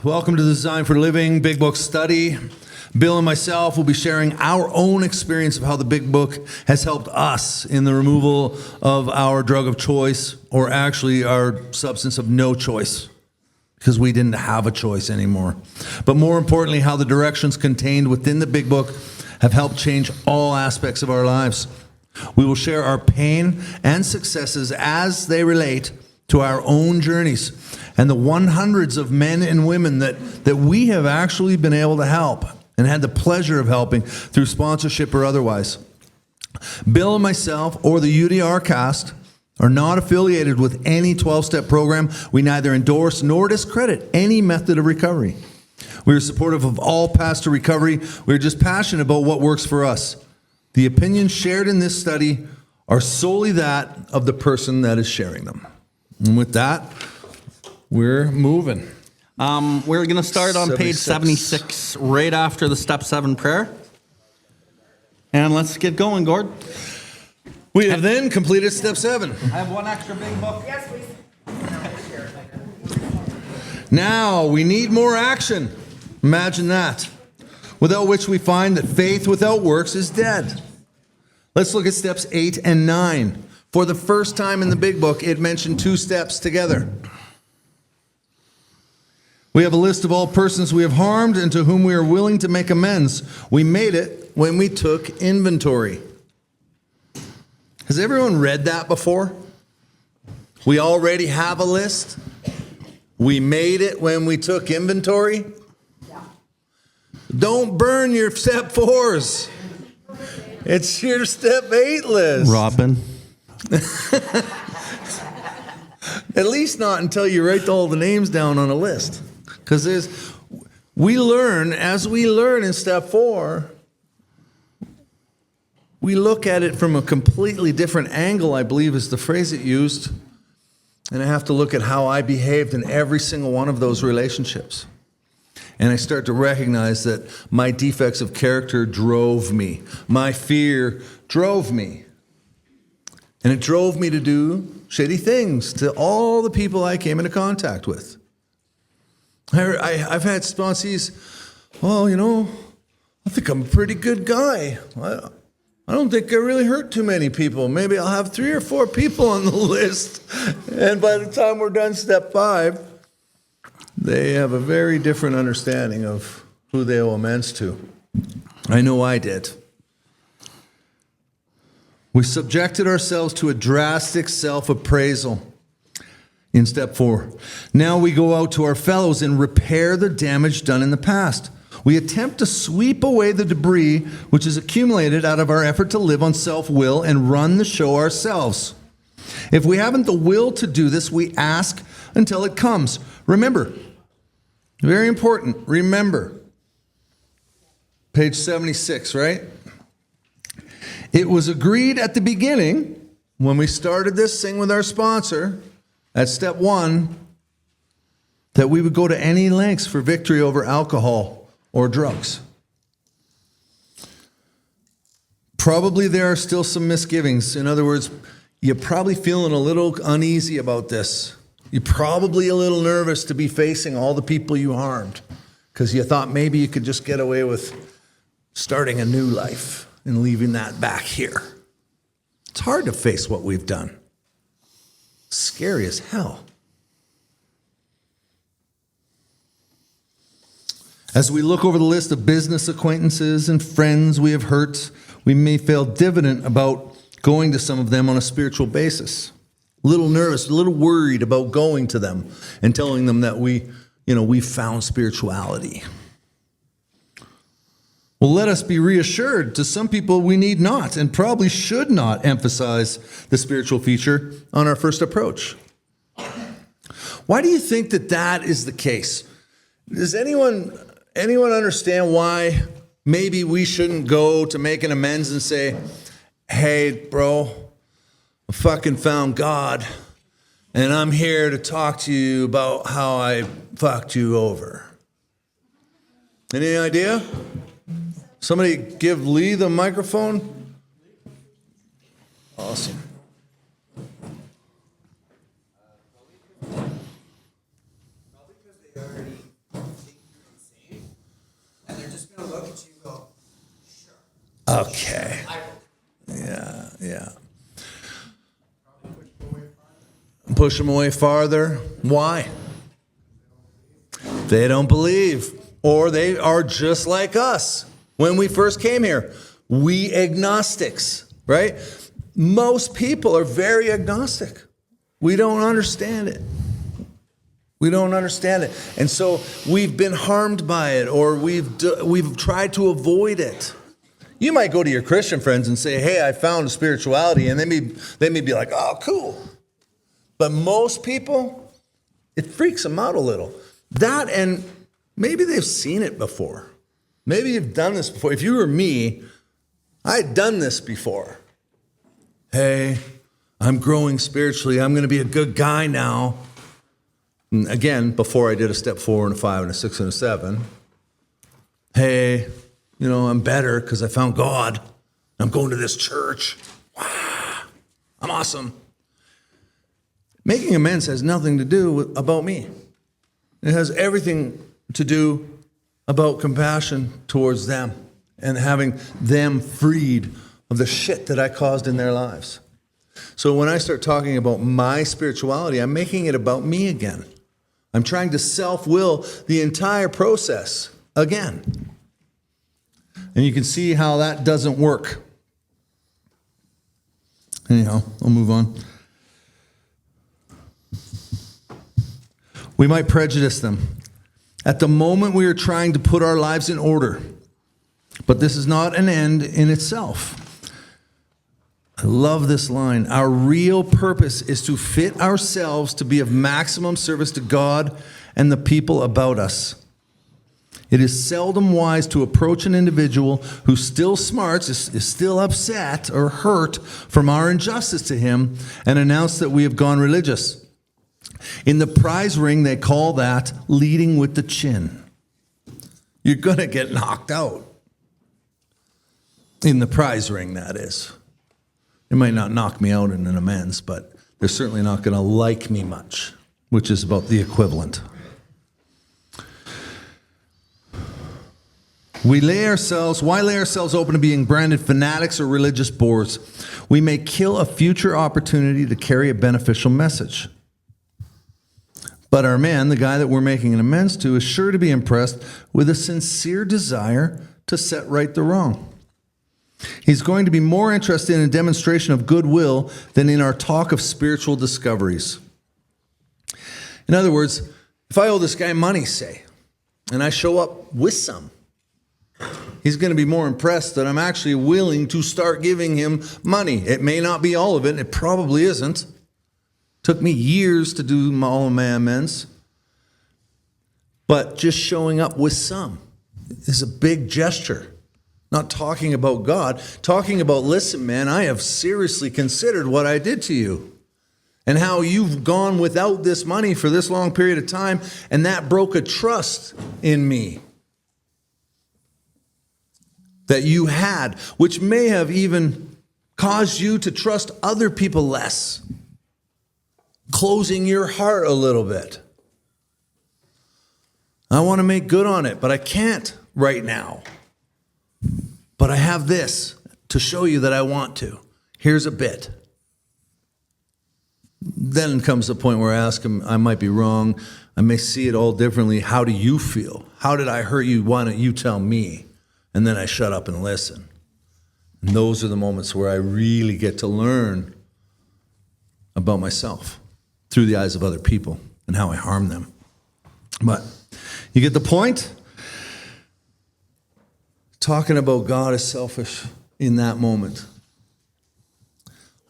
Welcome to the Design for Living Big Book study. Bill and myself will be sharing our own experience of how the Big Book has helped us in the removal of our drug of choice, or actually our substance of no choice, because we didn't have a choice anymore. But more importantly, how the directions contained within the Big Book have helped change all aspects of our lives. We will share our pain and successes as they relate to our own journeys and the hundreds of men and women that we have actually been able to help and had the pleasure of helping through sponsorship or otherwise. Bill and myself, or the THEUDRCAST, are not affiliated with any 12-step program. We neither endorse nor discredit any method of recovery. We are supportive of all paths to recovery. We are just passionate about what works for us. The opinions shared in this study are solely that of the person that is sharing them. And with that, we're moving. We're going to start on page 76, right after the step 7 prayer. And let's get going, Gord. We have then completed step 7. I have one extra big book. Yes, please. Now we need more action. Imagine that. Without which we find that faith without works is dead. Let's look at steps 8 and 9. For the first time in the Big Book, it mentioned 2 steps together. We have a list of all persons we have harmed and to whom we are willing to make amends. We made it when we took inventory. Has everyone read that before? We already have a list. We made it when we took inventory. Yeah. Don't burn your step 4s. It's your step 8 list. Robin. At least not until you write all the names down on a list. Because as we learn in step 4, we look at it from a completely different angle, I believe is the phrase it used. And I have to look at how I behaved in every single one of those relationships. And I start to recognize that my defects of character drove me. My fear drove me. And it drove me to do shitty things to all the people I came into contact with. I've had sponsees, well, I think I'm a pretty good guy. I don't think I really hurt too many people. Maybe I'll have 3 or 4 people on the list. And by the time we're done step 5, they have a very different understanding of who they owe amends to. I know I did. We subjected ourselves to a drastic self-appraisal in step 4. Now we go out to our fellows and repair the damage done in the past. We attempt to sweep away the debris which is accumulated out of our effort to live on self-will and run the show ourselves. If we haven't the will to do this, we ask until it comes. Remember, very important, remember. Page 76, right? It was agreed at the beginning, when we started this thing with our sponsor, at step 1, that we would go to any lengths for victory over alcohol or drugs. Probably there are still some misgivings. In other words, you're probably feeling a little uneasy about this. You're probably a little nervous to be facing all the people you harmed because you thought maybe you could just get away with starting a new life and leaving that back here. It's hard to face what we've done. Scary as hell. As we look over the list of business acquaintances and friends we have hurt, we may feel diffident about going to some of them on a spiritual basis. A little nervous, a little worried about going to them and telling them that we found spirituality. Well, let us be reassured. To some people, we need not and probably should not emphasize the spiritual feature on our first approach. Why do you think that is the case? Does anyone understand why maybe we shouldn't go to make an amends and say, hey, bro, I fucking found God, and I'm here to talk to you about how I fucked you over? Any idea? Somebody give Lee the microphone. Awesome. Probably because they already Okay. Yeah. Push them away farther. Why? They don't believe. Or they are just like us. When we first came here, we agnostics, right? Most people are very agnostic. We don't understand it. We don't understand it. And so we've been harmed by it, or we've tried to avoid it. You might go to your Christian friends and say, hey, I found spirituality, and they may be like, oh, cool. But most people, it freaks them out a little. That, and maybe they've seen it before. Maybe you've done this before. If you were me, I had done this before. Hey, I'm growing spiritually. I'm going to be a good guy now. And again, before I did a step 4 and a 5 and a 6 and a 7. Hey, I'm better because I found God. I'm going to this church. Wow, I'm awesome. Making amends has nothing to do about me. It has everything to do about compassion towards them and having them freed of the shit that I caused in their lives. So when I start talking about my spirituality, I'm making it about me again. I'm trying to self-will the entire process again. And you can see how that doesn't work. Anyhow, I'll move on. We might prejudice them. At the moment, we are trying to put our lives in order. But this is not an end in itself. I love this line. Our real purpose is to fit ourselves to be of maximum service to God and the people about us. It is seldom wise to approach an individual who still smarts, is still upset or hurt from our injustice to him, and announce that we have gone religious. In the prize ring, they call that leading with the chin. You're going to get knocked out. In the prize ring, that is. They might not knock me out in an amends, but they're certainly not going to like me much, which is about the equivalent. Why lay ourselves open to being branded fanatics or religious bores? We may kill a future opportunity to carry a beneficial message. But our man, the guy that we're making an amends to, is sure to be impressed with a sincere desire to set right the wrong. He's going to be more interested in a demonstration of goodwill than in our talk of spiritual discoveries. In other words, if I owe this guy money, say, and I show up with some, he's going to be more impressed that I'm actually willing to start giving him money. It may not be all of it. It probably isn't. Took me years to do all of my amends. But just showing up with some is a big gesture. Not talking about God, talking about, listen, man, I have seriously considered what I did to you and how you've gone without this money for this long period of time, and that broke a trust in me that you had, which may have even caused you to trust other people less, closing your heart a little bit. I want to make good on it, but I can't right now. But I have this to show you that I want to. Here's a bit. Then comes the point where I ask him, I might be wrong. I may see it all differently. How do you feel? How did I hurt you? Why don't you tell me? And then I shut up and listen. And those are the moments where I really get to learn about myself through the eyes of other people and how I harm them. But you get the point? Talking about God is selfish in that moment.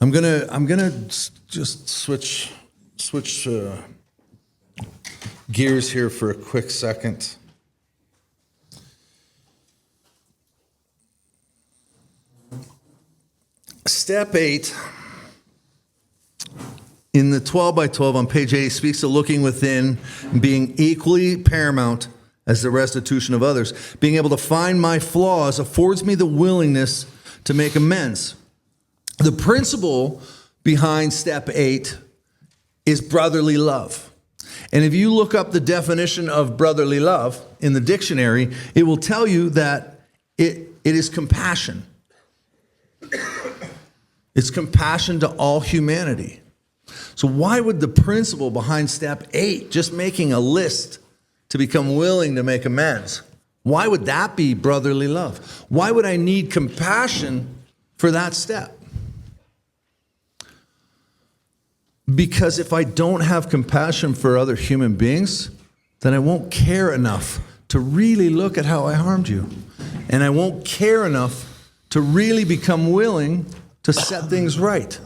I'm gonna just switch gears here for a quick second. Step 8 in the 12 by 12 on page 8 speaks to looking within and being equally paramount as the restitution of others. Being able to find my flaws affords me the willingness to make amends. The principle behind step 8 is brotherly love. And if you look up the definition of brotherly love in the dictionary, it will tell you that it is compassion. It's compassion to all humanity. So why would the principle behind step 8, just making a list to become willing to make amends, why would that be brotherly love? Why would I need compassion for that step? Because if I don't have compassion for other human beings, then I won't care enough to really look at how I harmed you. And I won't care enough to really become willing to set things right.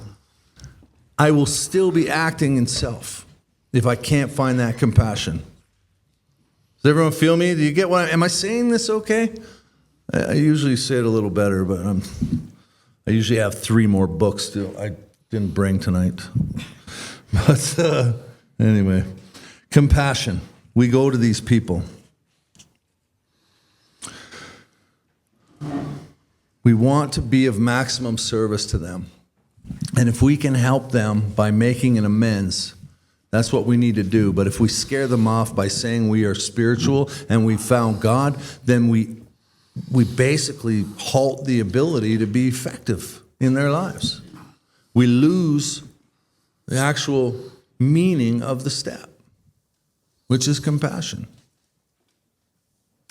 I will still be acting in self if I can't find that compassion. Does everyone feel me? Do you get what am I saying this okay? I usually say it a little better, but I usually have 3 more books I didn't bring tonight. But anyway, compassion. We go to these people. We want to be of maximum service to them. And if we can help them by making an amends, that's what we need to do. But if we scare them off by saying we are spiritual and we found God, then we basically halt the ability to be effective in their lives. We lose the actual meaning of the step, which is compassion.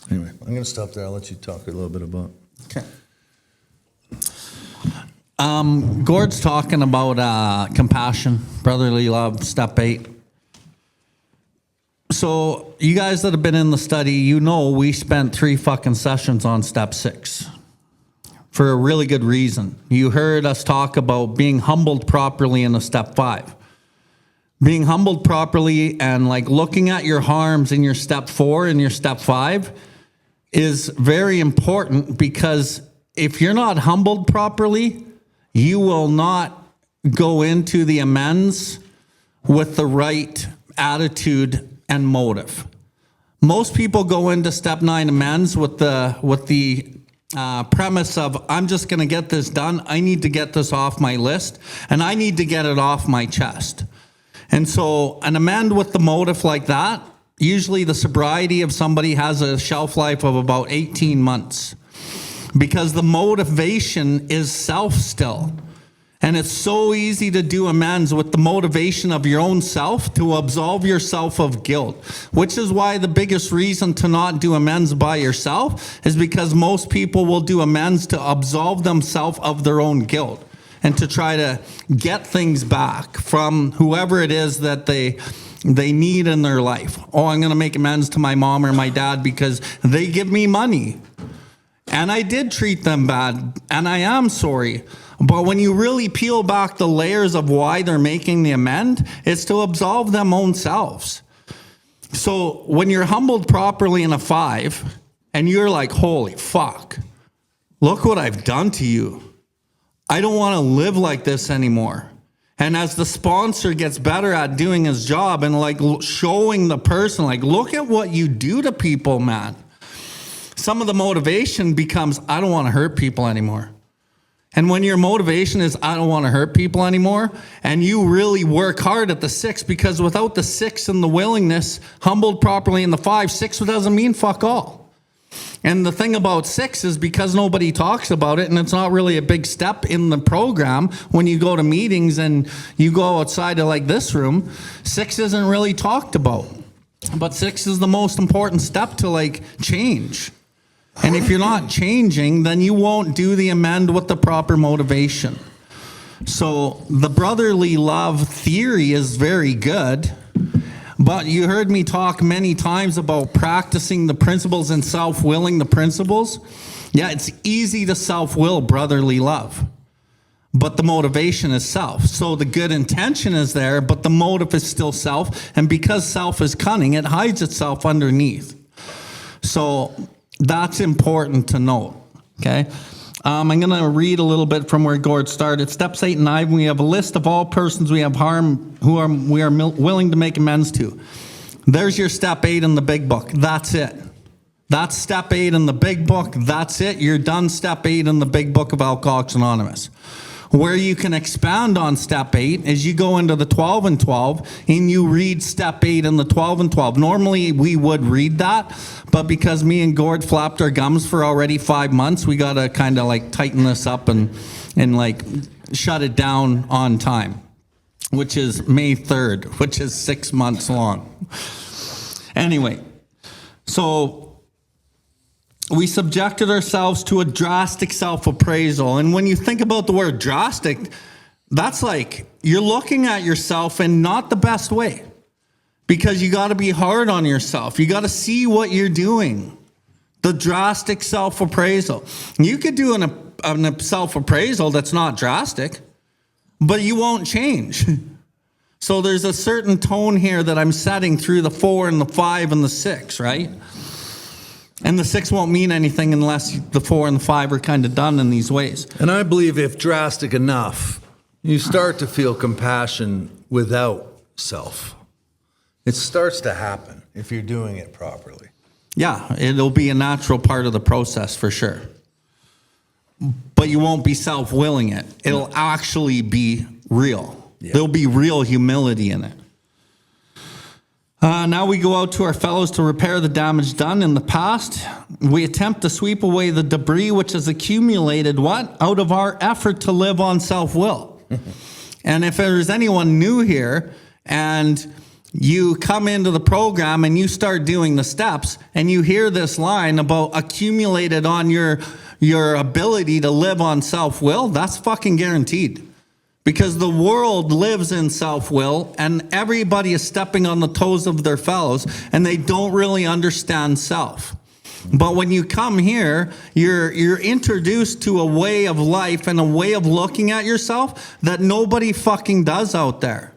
Anyway, I'm going to stop there. I'll let you talk a little bit about it. Okay. Gord's talking about compassion, brotherly love, step 8. So you guys that have been in the study, you know we spent 3 fucking sessions on step 6 for a really good reason. You heard us talk about being humbled properly in a step 5. Being humbled properly and like looking at your harms in your step 4 and your step 5 is very important, because if you're not humbled properly, you will not go into the amends with the right attitude and motive. Most people go into step 9 amends with the premise of, I'm just going to get this done. I need to get this off my list, and I need to get it off my chest. And so an amend with the motive like that, usually the sobriety of somebody has a shelf life of about 18 months. Because the motivation is self still. And it's so easy to do amends with the motivation of your own self to absolve yourself of guilt. Which is why the biggest reason to not do amends by yourself is because most people will do amends to absolve themselves of their own guilt. And to try to get things back from whoever it is that they need in their life. Oh, I'm going to make amends to my mom or my dad because they give me money. And I did treat them bad, and I am sorry. But when you really peel back the layers of why they're making the amend, it's to absolve them own selves. So when you're humbled properly in a 5, and you're like, holy fuck, look what I've done to you. I don't want to live like this anymore. And as the sponsor gets better at doing his job and like showing the person, like, look at what you do to people, man. Some of the motivation becomes, I don't want to hurt people anymore. And when your motivation is, I don't want to hurt people anymore, and you really work hard at the 6, because without the 6 and the willingness, humbled properly in the 5, 6 doesn't mean fuck all. And the thing about 6 is because nobody talks about it, and it's not really a big step in the program. When you go to meetings and you go outside of like this room, 6 isn't really talked about. But 6 is the most important step to like change. And if you're not changing, then you won't do the amend with the proper motivation. So the brotherly love theory is very good, but you heard me talk many times about practicing the principles and self-willing the principles. Yeah, it's easy to self-will brotherly love, but the motivation is self. So the good intention is there, but the motive is still self. And because self is cunning, it hides itself underneath. So that's important to note, okay? I'm going to read a little bit from where Gord started. Steps 8 and 9, we have a list of all persons we have harmed who we are willing to make amends to. There's your step 8 in the big book. That's it. That's step 8 in the big book. That's it. You're done step 8 in the big book of Alcoholics Anonymous. Where you can expand on step 8 is you go into the 12 and 12 and you read step 8 in the 12 and 12. Normally we would read that, but because me and Gord flapped our gums for already 5 months, we got to kind of like tighten this up and and like shut it down on time, which is May 3rd, which is 6 months long. Anyway, so we subjected ourselves to a drastic self-appraisal. And when you think about the word drastic, that's like you're looking at yourself in not the best way, because you got to be hard on yourself. You got to see what you're doing. The drastic self-appraisal. You could do an self-appraisal that's not drastic, but you won't change. So there's a certain tone here that I'm setting through the 4 and the 5 and the 6, right? And the 6 won't mean anything unless the 4 and the 5 are kind of done in these ways. And I believe if drastic enough, you start to feel compassion without self. It starts to happen if you're doing it properly. Yeah, it'll be a natural part of the process for sure. But you won't be self-willing it. It'll actually be real. Yeah. There'll be real humility in it. Now we go out to our fellows to repair the damage done in the past. We attempt to sweep away the debris which has accumulated out of our effort to live on self-will. And if there's anyone new here and you come into the program and you start doing the steps and you hear this line about accumulated on your ability to live on self-will, that's fucking guaranteed. Because the world lives in self-will and everybody is stepping on the toes of their fellows and they don't really understand self. But when you come here, you're introduced to a way of life and a way of looking at yourself that nobody fucking does out there.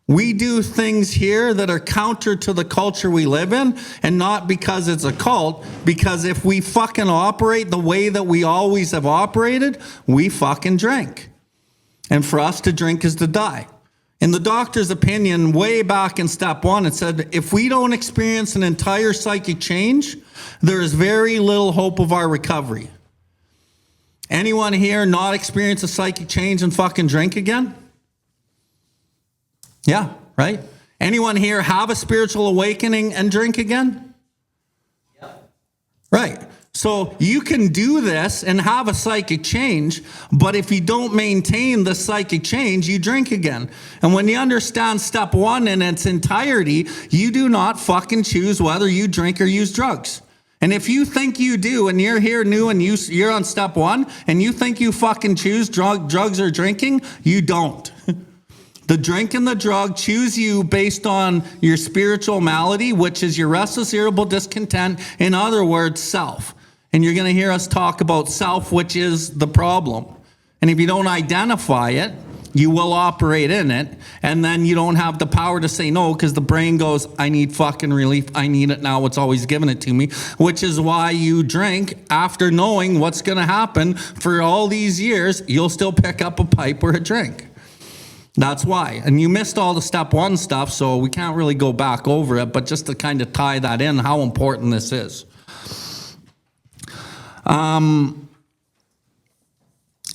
We do things here that are counter to the culture we live in, and not because it's a cult, because if we fucking operate the way that we always have operated, we fucking drink. And for us to drink is to die. In the doctor's opinion, way back in step 1, it said, if we don't experience an entire psychic change, there is very little hope of our recovery. Anyone here not experience a psychic change and fucking drink again? Yeah, right? Anyone here have a spiritual awakening and drink again? Yeah. Right. So you can do this and have a psychic change, but if you don't maintain the psychic change, you drink again. And when you understand step 1 in its entirety, you do not fucking choose whether you drink or use drugs. And if you think you do, and you're here new and you're on step 1, and you think you fucking choose drugs or drinking, you don't. The drink and the drug choose you based on your spiritual malady, which is your restless, irritable discontent, in other words, self. And you're going to hear us talk about self, which is the problem. And if you don't identify it, you will operate in it, and then you don't have the power to say no, because the brain goes, I need fucking relief, I need it now, it's always giving it to me, which is why you drink after knowing what's going to happen for all these years. You'll still pick up a pipe or a drink. That's why. And you missed all the step 1 stuff, so we can't really go back over it, but just to kind of tie that in, how important this is.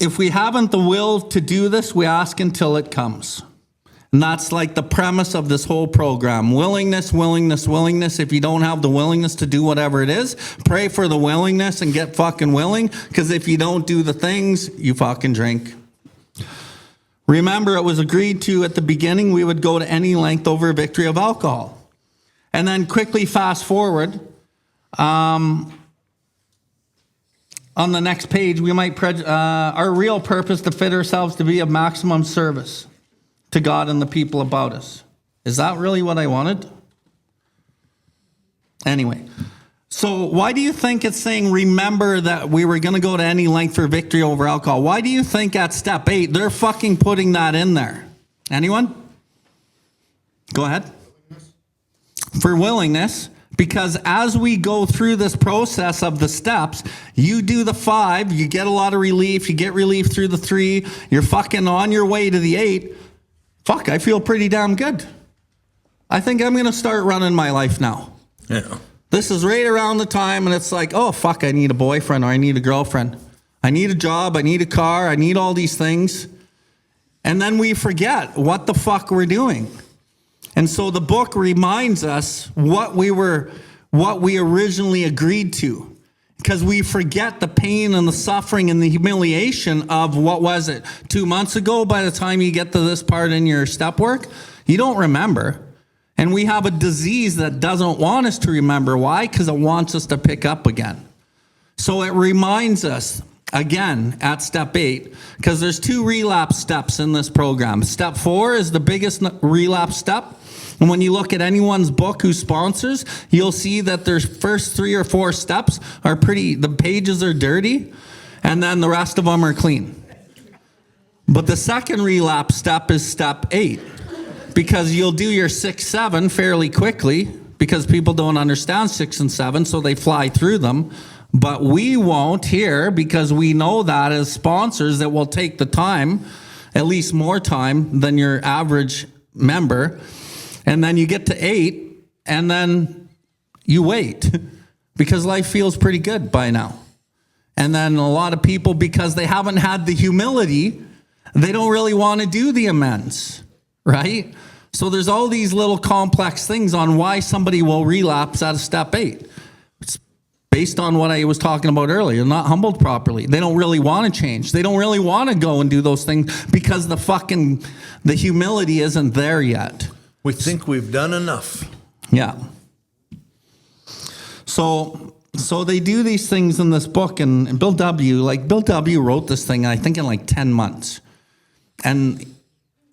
If we haven't the will to do this, we ask until it comes. And that's like the premise of this whole program. Willingness, willingness, willingness. If you don't have the willingness to do whatever it is, pray for the willingness and get fucking willing, because if you don't do the things, you fucking drink. Remember, it was agreed to at the beginning we would go to any length over victory of alcohol. And then quickly fast forward. On the next page, we might our real purpose to fit ourselves to be of maximum service to God and the people about us. Is that really what I wanted? Anyway, so why do you think it's saying remember that we were going to go to any length for victory over alcohol? Why do you think at step 8 they're fucking putting that in there? Anyone? Go ahead. For willingness. Because as we go through this process of the steps, you do the 5, you get a lot of relief, you get relief through the 3, you're fucking on your way to the 8. Fuck, I feel pretty damn good. I think I'm going to start running my life now. Yeah. This is right around the time, and it's like, oh, fuck, I need a boyfriend or I need a girlfriend. I need a job, I need a car, I need all these things. And then we forget what the fuck we're doing. And so the book reminds us what we originally agreed to. Because we forget the pain and the suffering and the humiliation of, what was it, 2 months ago? By the time you get to this part in your step work, you don't remember. And we have a disease that doesn't want us to remember. Why? Because it wants us to pick up again. So it reminds us again at step 8, because there's 2 relapse steps in this program. Step 4 is the biggest relapse step. And when you look at anyone's book who sponsors, you'll see that their first 3 or 4 steps are the pages are dirty, and then the rest of them are clean. But the second relapse step is step 8, because you'll do your 6, 7 fairly quickly, because people don't understand 6 and 7, so they fly through them. But we won't here, because we know that as sponsors that will take the time, at least more time than your average member. And then you get to 8, and then you wait, because life feels pretty good by now. And then a lot of people, because they haven't had the humility, they don't really want to do the amends, right? So there's all these little complex things on why somebody will relapse out of step 8. It's based on what I was talking about earlier, not humbled properly. They don't really want to change. They don't really want to go and do those things because the humility isn't there yet. We think we've done enough. Yeah. So they do these things in this book, and Bill W. wrote this thing, I think, in like 10 months. And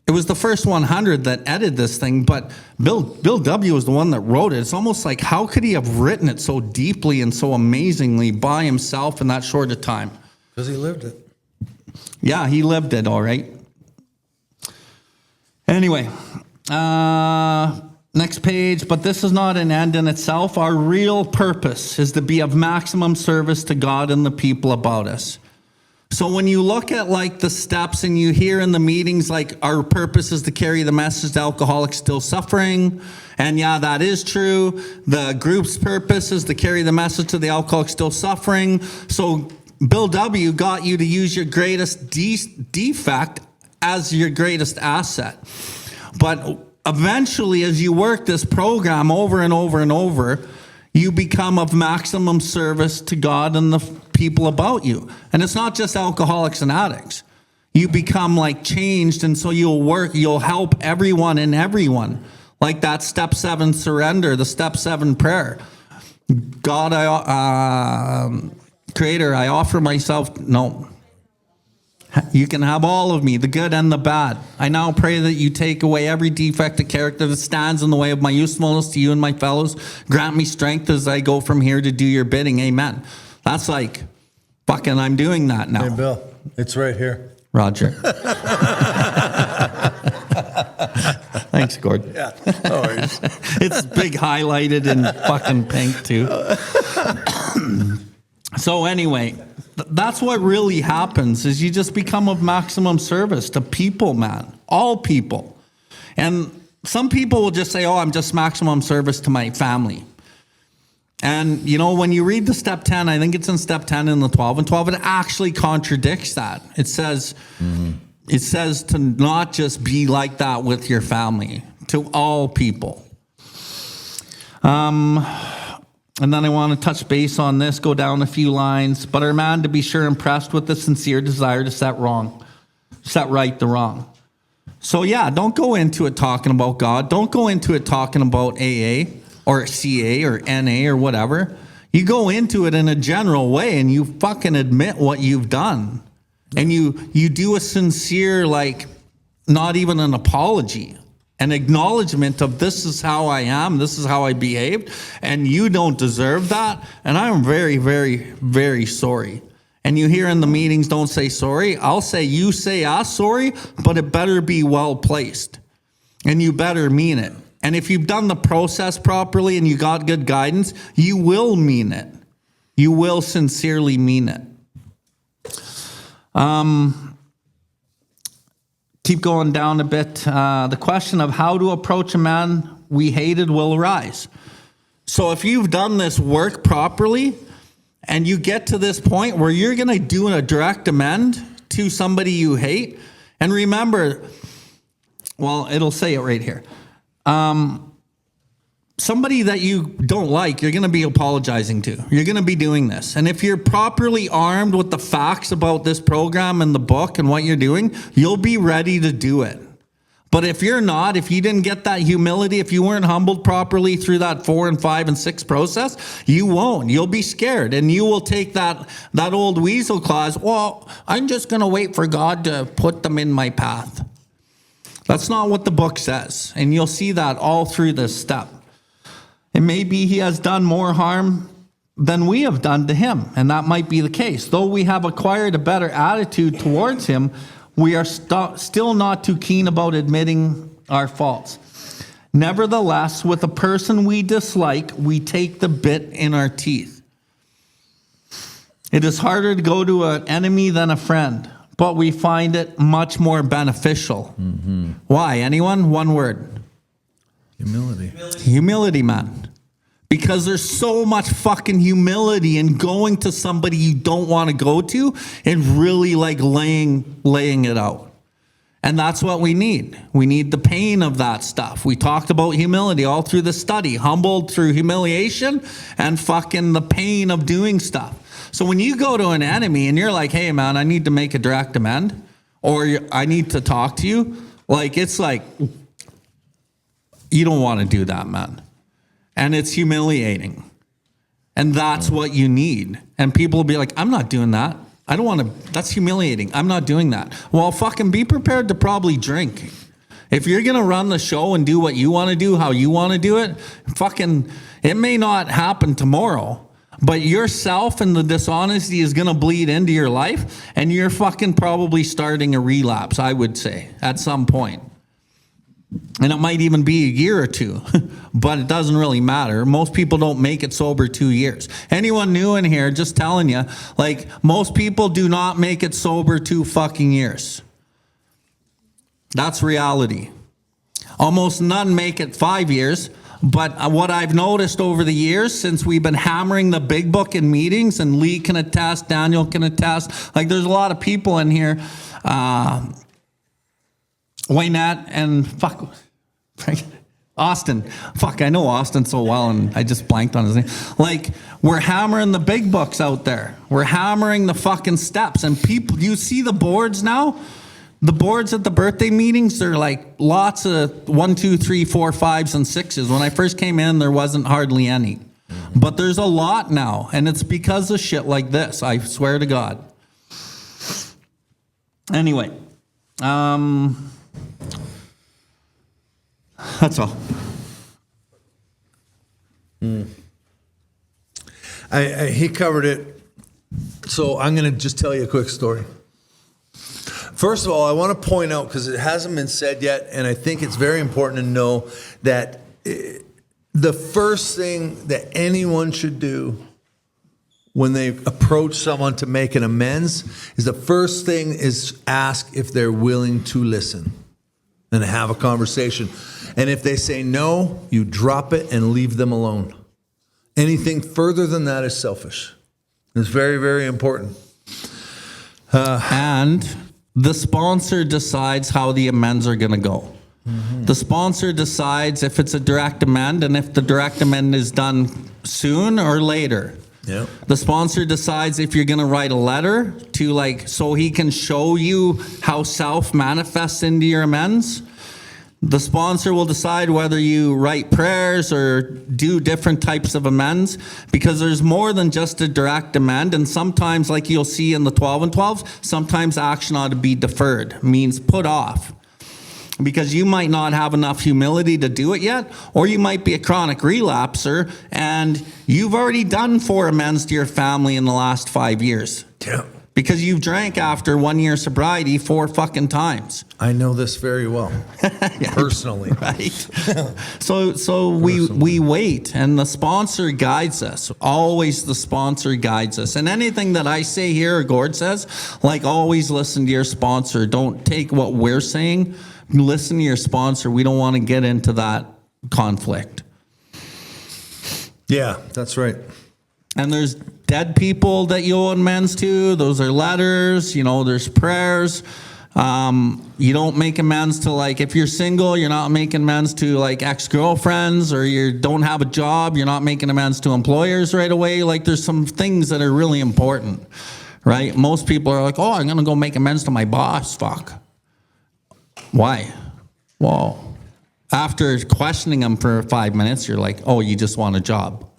it was the first 100 that edited this thing, but Bill W. was the one that wrote it. It's almost like, how could he have written it so deeply and so amazingly by himself in that short a time? Because he lived it. Yeah, he lived it, all right. Anyway, next page. But this is not an end in itself. Our real purpose is to be of maximum service to God and the people about us. So when you look at like the steps and you hear in the meetings, like our purpose is to carry the message to alcoholics still suffering. And yeah, that is true. The group's purpose is to carry the message to the alcoholics still suffering. So Bill W. got you to use your greatest defect as your greatest asset. But eventually, as you work this program over and over and over, you become of maximum service to God and the people about you. And it's not just alcoholics and addicts. You become like changed, and so you'll help everyone and everyone. Like that step 7 surrender, the step 7 prayer. God, Creator, I offer myself. No. You can have all of me, the good and the bad. I now pray that you take away every defect of character that stands in the way of my usefulness to you and my fellows. Grant me strength as I go from here to do your bidding. Amen. That's like, fucking, I'm doing that now. Hey, Bill, it's right here. Roger. Thanks, Gord. Yeah, no worries. It's big highlighted in fucking pink, too. So anyway, that's what really happens, is you just become of maximum service to people, man. All people. And some people will just say, oh, I'm just maximum service to my family. And, you know, when you read the step 10, I think it's in step 10 in the 12 and 12, it actually contradicts that. It says, It says to not just be like that with your family, to all people. And then I want to touch base on this, go down a few lines. But our man, to be sure, impressed with the sincere desire to set right the wrong. So yeah, don't go into it talking about God. Don't go into it talking about AA or CA or NA or whatever. You go into it in a general way and you fucking admit what you've done. And you do a sincere, like, not even an apology. An acknowledgement of this is how I am, this is how I behaved, and you don't deserve that, and I'm very, very, very sorry. And you hear in the meetings, don't say sorry. I'll say, you say sorry, but it better be well placed, and you better mean it. And if you've done the process properly and you got good guidance, you will mean it. You will sincerely mean it. Keep going down a bit. The question of how to approach a man we hated will arise. So if you've done this work properly and you get to this point where you're going to do a direct amend to somebody you hate, and remember, well, it'll say it right here. somebody that you don't like, you're going to be apologizing to. You're going to be doing this. And if you're properly armed with the facts about this program and the book and what you're doing, you'll be ready to do it. But if you're not, if you didn't get that humility, if you weren't humbled properly through that 4 and 5 and 6 process, you won't. You'll be scared, and you will take that old weasel clause. Well, I'm just going to wait for God to put them in my path. That's not what the book says, and you'll see that all through this step. And maybe he has done more harm than we have done to him, and that might be the case. Though we have acquired a better attitude towards him, we are still not too keen about admitting our faults. Nevertheless, with a person we dislike, we take the bit in our teeth. It is harder to go to an enemy than a friend, but we find it much more beneficial. Mm-hmm. Why? Anyone? One word. Humility. Humility, man. Because there's so much fucking humility in going to somebody you don't want to go to and really like laying it out. And that's what we need. We need the pain of that stuff. We talked about humility all through the study, humbled through humiliation and fucking the pain of doing stuff. So when you go to an enemy and you're like, hey man, I need to make a direct amend, or I need to talk to you, like it's like, you don't want to do that, man. And it's humiliating. And that's what you need. And people will be like, I'm not doing that. I don't want to, that's humiliating. I'm not doing that. Well, fucking be prepared to probably drink. If you're going to run the show and do what you want to do, how you want to do it, fucking, it may not happen tomorrow, but yourself and the dishonesty is going to bleed into your life, and you're fucking probably starting a relapse, I would say, at some point. And it might even be a year or two, but it doesn't really matter. Most people don't make it sober 2 years. Anyone new in here, just telling you, like, most people do not make it sober 2 fucking years. That's reality. Almost none make it 5 years. But what I've noticed over the years, since we've been hammering the big book in meetings, and Lee can attest, Daniel can attest, like there's a lot of people in here, Waynette and Austin. Fuck, I know Austin so well, and I just blanked on his name. Like, we're hammering the big books out there. We're hammering the fucking steps. And people, you see the boards now? The boards at the birthday meetings, they're like lots of 1, 2, 3, 4, 5s, and 6s. When I first came in, there wasn't hardly any. But there's a lot now, and it's because of shit like this, I swear to God. Anyway, that's all. He covered it. So I'm going to just tell you a quick story. First of all, I want to point out, because it hasn't been said yet, and I think it's very important to know that the first thing that anyone should do when they approach someone to make an amends is the first thing is ask if they're willing to listen and have a conversation. And if they say no, you drop it and leave them alone. Anything further than that is selfish. It's very, very important. And the sponsor decides how the amends are going to go. Mm-hmm. The sponsor decides if it's a direct amend and if the direct amend is done soon or later. Yep. The sponsor decides if you're going to write a letter to, like, so he can show you how self manifests into your amends. The sponsor will decide whether you write prayers or do different types of amends, because there's more than just a direct amend. And sometimes, like you'll see in the 12 and 12s, sometimes action ought to be deferred, means put off. Because you might not have enough humility to do it yet, or you might be a chronic relapser and you've already done 4 amends to your family in the last 5 years. Yeah. Because you've drank after 1 year sobriety 4 fucking times. I know this very well, personally. Right. So we wait, and the sponsor guides us. Always the sponsor guides us. And anything that I say here or Gord says, like, always listen to your sponsor. Don't take what we're saying. Listen to your sponsor. We don't want to get into that conflict. Yeah, that's right. And there's dead people that you owe amends to. Those are letters. You know, there's prayers. You don't make amends to, like, if you're single, you're not making amends to, like, ex-girlfriends, or you don't have a job, you're not making amends to employers right away. Like, there's some things that are really important, right? Most people are like, oh, I'm going to go make amends to my boss. Fuck. Why? Well, after questioning them for 5 minutes, you're like, oh, you just want a job.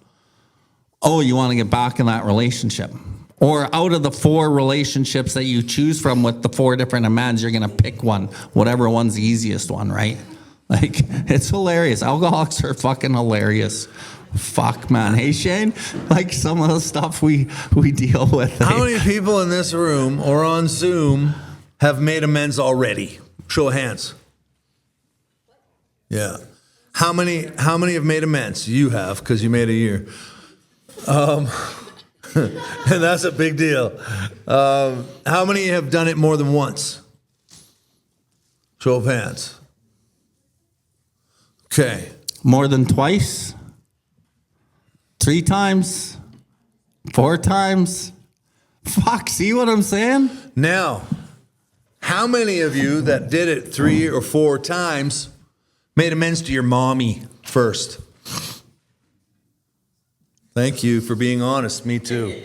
Oh, you want to get back in that relationship. Or out of the 4 relationships that you choose from with the 4 different amends, you're going to pick one, whatever one's the easiest one, right? Like, it's hilarious. Alcoholics are fucking hilarious. Fuck, man. Hey, Shane, like some of the stuff we deal with. How many people in this room or on Zoom have made amends already? Show of hands. Yeah. How many have made amends? You have, because you made a year. And that's a big deal. How many have done it more than once? Show of hands. Okay. More than twice? 3 times? 4 times? Fuck, see what I'm saying? Now, how many of you that did it 3 or 4 times made amends to your mommy first? Thank you for being honest. Me too.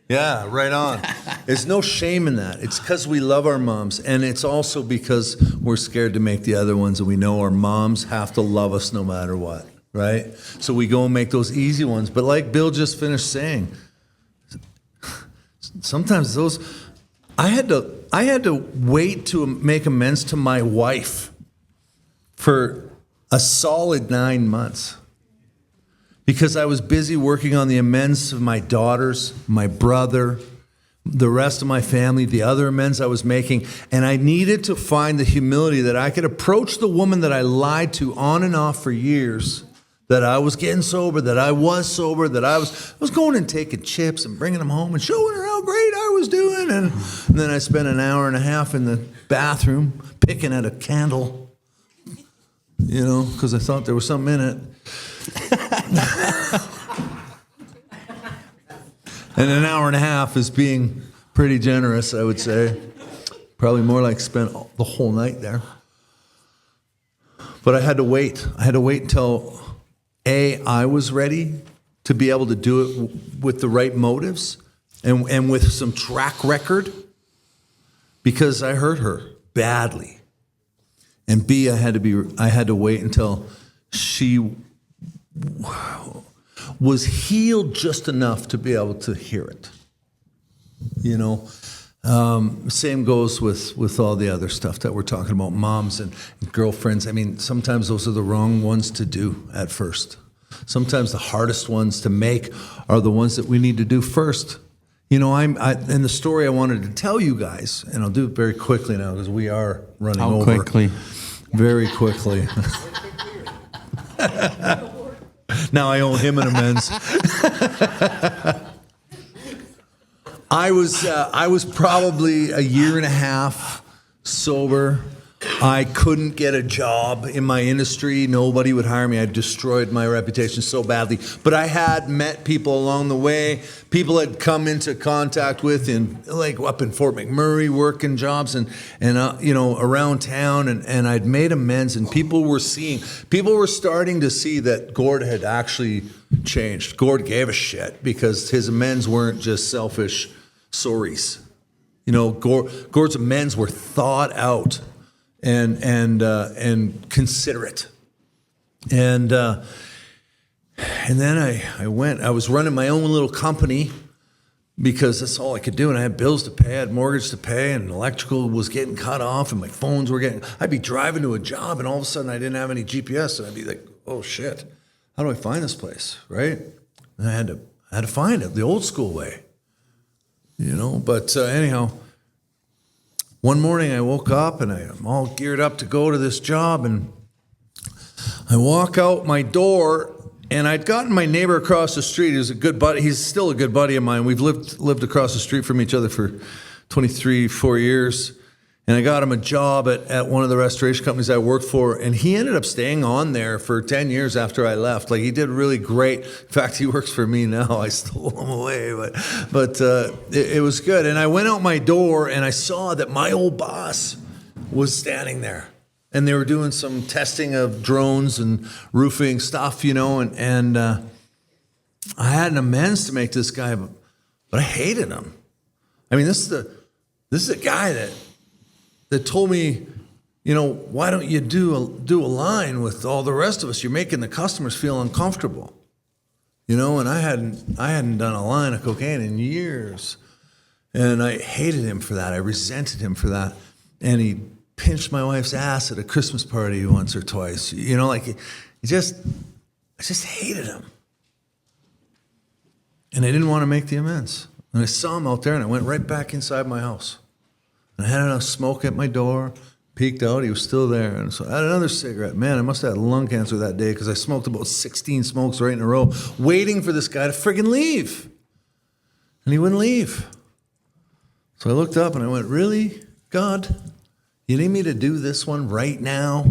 Yeah, right on. There's no shame in that. It's because we love our moms, and it's also because we're scared to make the other ones, and we know our moms have to love us no matter what, right? So we go and make those easy ones. But like Bill just finished saying, sometimes those, I had to wait to make amends to my wife for a solid 9 months. Because I was busy working on the amends of my daughters, my brother, the rest of my family, the other amends I was making. And I needed to find the humility that I could approach the woman that I lied to on and off for years, that I was getting sober, that I was sober, that I was going and taking chips and bringing them home and showing her how great I was doing. And then I spent an hour and a half in the bathroom picking at a candle, you know, because I thought there was something in it. And an hour and a half is being pretty generous, I would say. Probably more like spent the whole night there. But I had to wait. I had to wait until I was ready to be able to do it with the right motives and with some track record, because I hurt her badly. And B, I had to wait until she was healed just enough to be able to hear it. You know, same goes with all the other stuff that we're talking about, moms and girlfriends. I mean, sometimes those are the wrong ones to do at first. Sometimes the hardest ones to make are the ones that we need to do first. You know, and the story I wanted to tell you guys, and I'll do it very quickly now because we are running over. How quickly? Very quickly. Now I owe him an amends. I was probably a year and a half sober. I couldn't get a job in my industry. Nobody would hire me. I destroyed my reputation so badly. But I had met people along the way. People had come into contact with up in Fort McMurray, working jobs and you know, around town, and I'd made amends, and people were starting to see that Gord had actually changed. Gord gave a shit because his amends weren't just selfish sorries. You know, Gord's amends were thought out and considerate. And then I was running my own little company because that's all I could do. And I had bills to pay, I had mortgage to pay, and electrical was getting cut off, and my phones were I'd be driving to a job, and all of a sudden I didn't have any GPS, and I'd be like, oh shit, how do I find this place, right? And I had to find it the old school way, you know? But anyhow, one morning I woke up and I'm all geared up to go to this job, and I walk out my door, and I'd gotten my neighbor across the street. He was a good buddy. He's still a good buddy of mine. We've lived across the street from each other for 4 years. And I got him a job at one of the restoration companies I worked for, and he ended up staying on there for 10 years after I left. Like, he did really great. In fact, he works for me now. I stole him away, but it was good. And I went out my door, and I saw that my old boss was standing there. And they were doing some testing of drones and roofing stuff, and I had an amends to make to this guy, but I hated him. I mean, this is a guy that told me, why don't you do a line with all the rest of us? You're making the customers feel uncomfortable, And I hadn't done a line of cocaine in years, and I hated him for that. I resented him for that, and he pinched my wife's ass at a Christmas party once or twice. I just hated him, and I didn't want to make the amends. And I saw him out there, and I went right back inside my house. And I had enough smoke at my door, peeked out, he was still there. And so I had another cigarette. Man, I must have had lung cancer that day because I smoked about 16 smokes right in a row, waiting for this guy to friggin' leave. And he wouldn't leave. So I looked up and I went, really, God? You need me to do this one right now?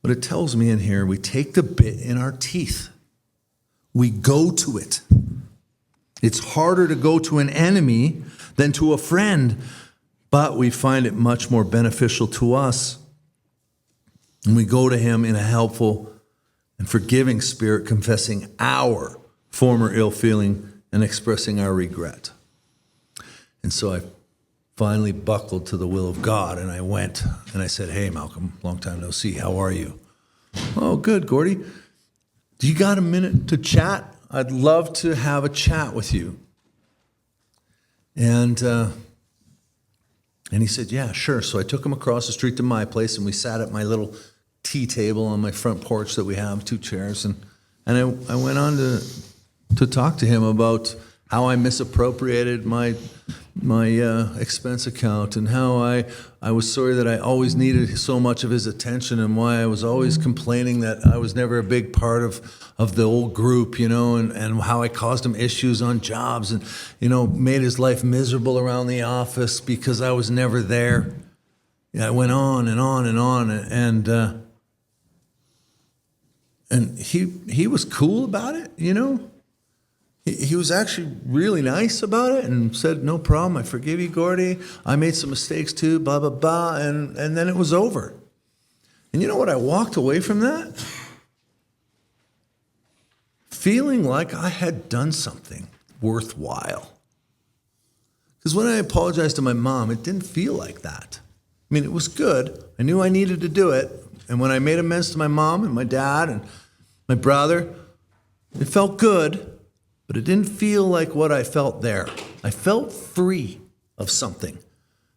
But it tells me in here, we take the bit in our teeth. We go to it. It's harder to go to an enemy than to a friend, but we find it much more beneficial to us. And we go to him in a helpful and forgiving spirit, confessing our former ill feeling and expressing our regret. And so I finally buckled to the will of God, and I went and I said, hey, Malcolm, long time no see. How are you? Oh, good, Gordy. Do you got a minute to chat? I'd love to have a chat with you. And he said, yeah, sure. So I took him across the street to my place, and we sat at my little tea table on my front porch that we have, 2 chairs. And I went on to talk to him about how I misappropriated my expense account, and how I was sorry that I always needed so much of his attention, and why I was always complaining that I was never a big part of the old group, and how I caused him issues on jobs, and, made his life miserable around the office because I was never there. I went on and on and on, and he was cool about it, He was actually really nice about it and said, no problem, I forgive you, Gordy. I made some mistakes too, blah, blah, blah. And then it was over. And you know what? I walked away from that feeling like I had done something worthwhile. Because when I apologized to my mom, it didn't feel like that. I mean, it was good. I knew I needed to do it. And when I made amends to my mom and my dad and my brother, it felt good. But it didn't feel like what I felt there. I felt free of something.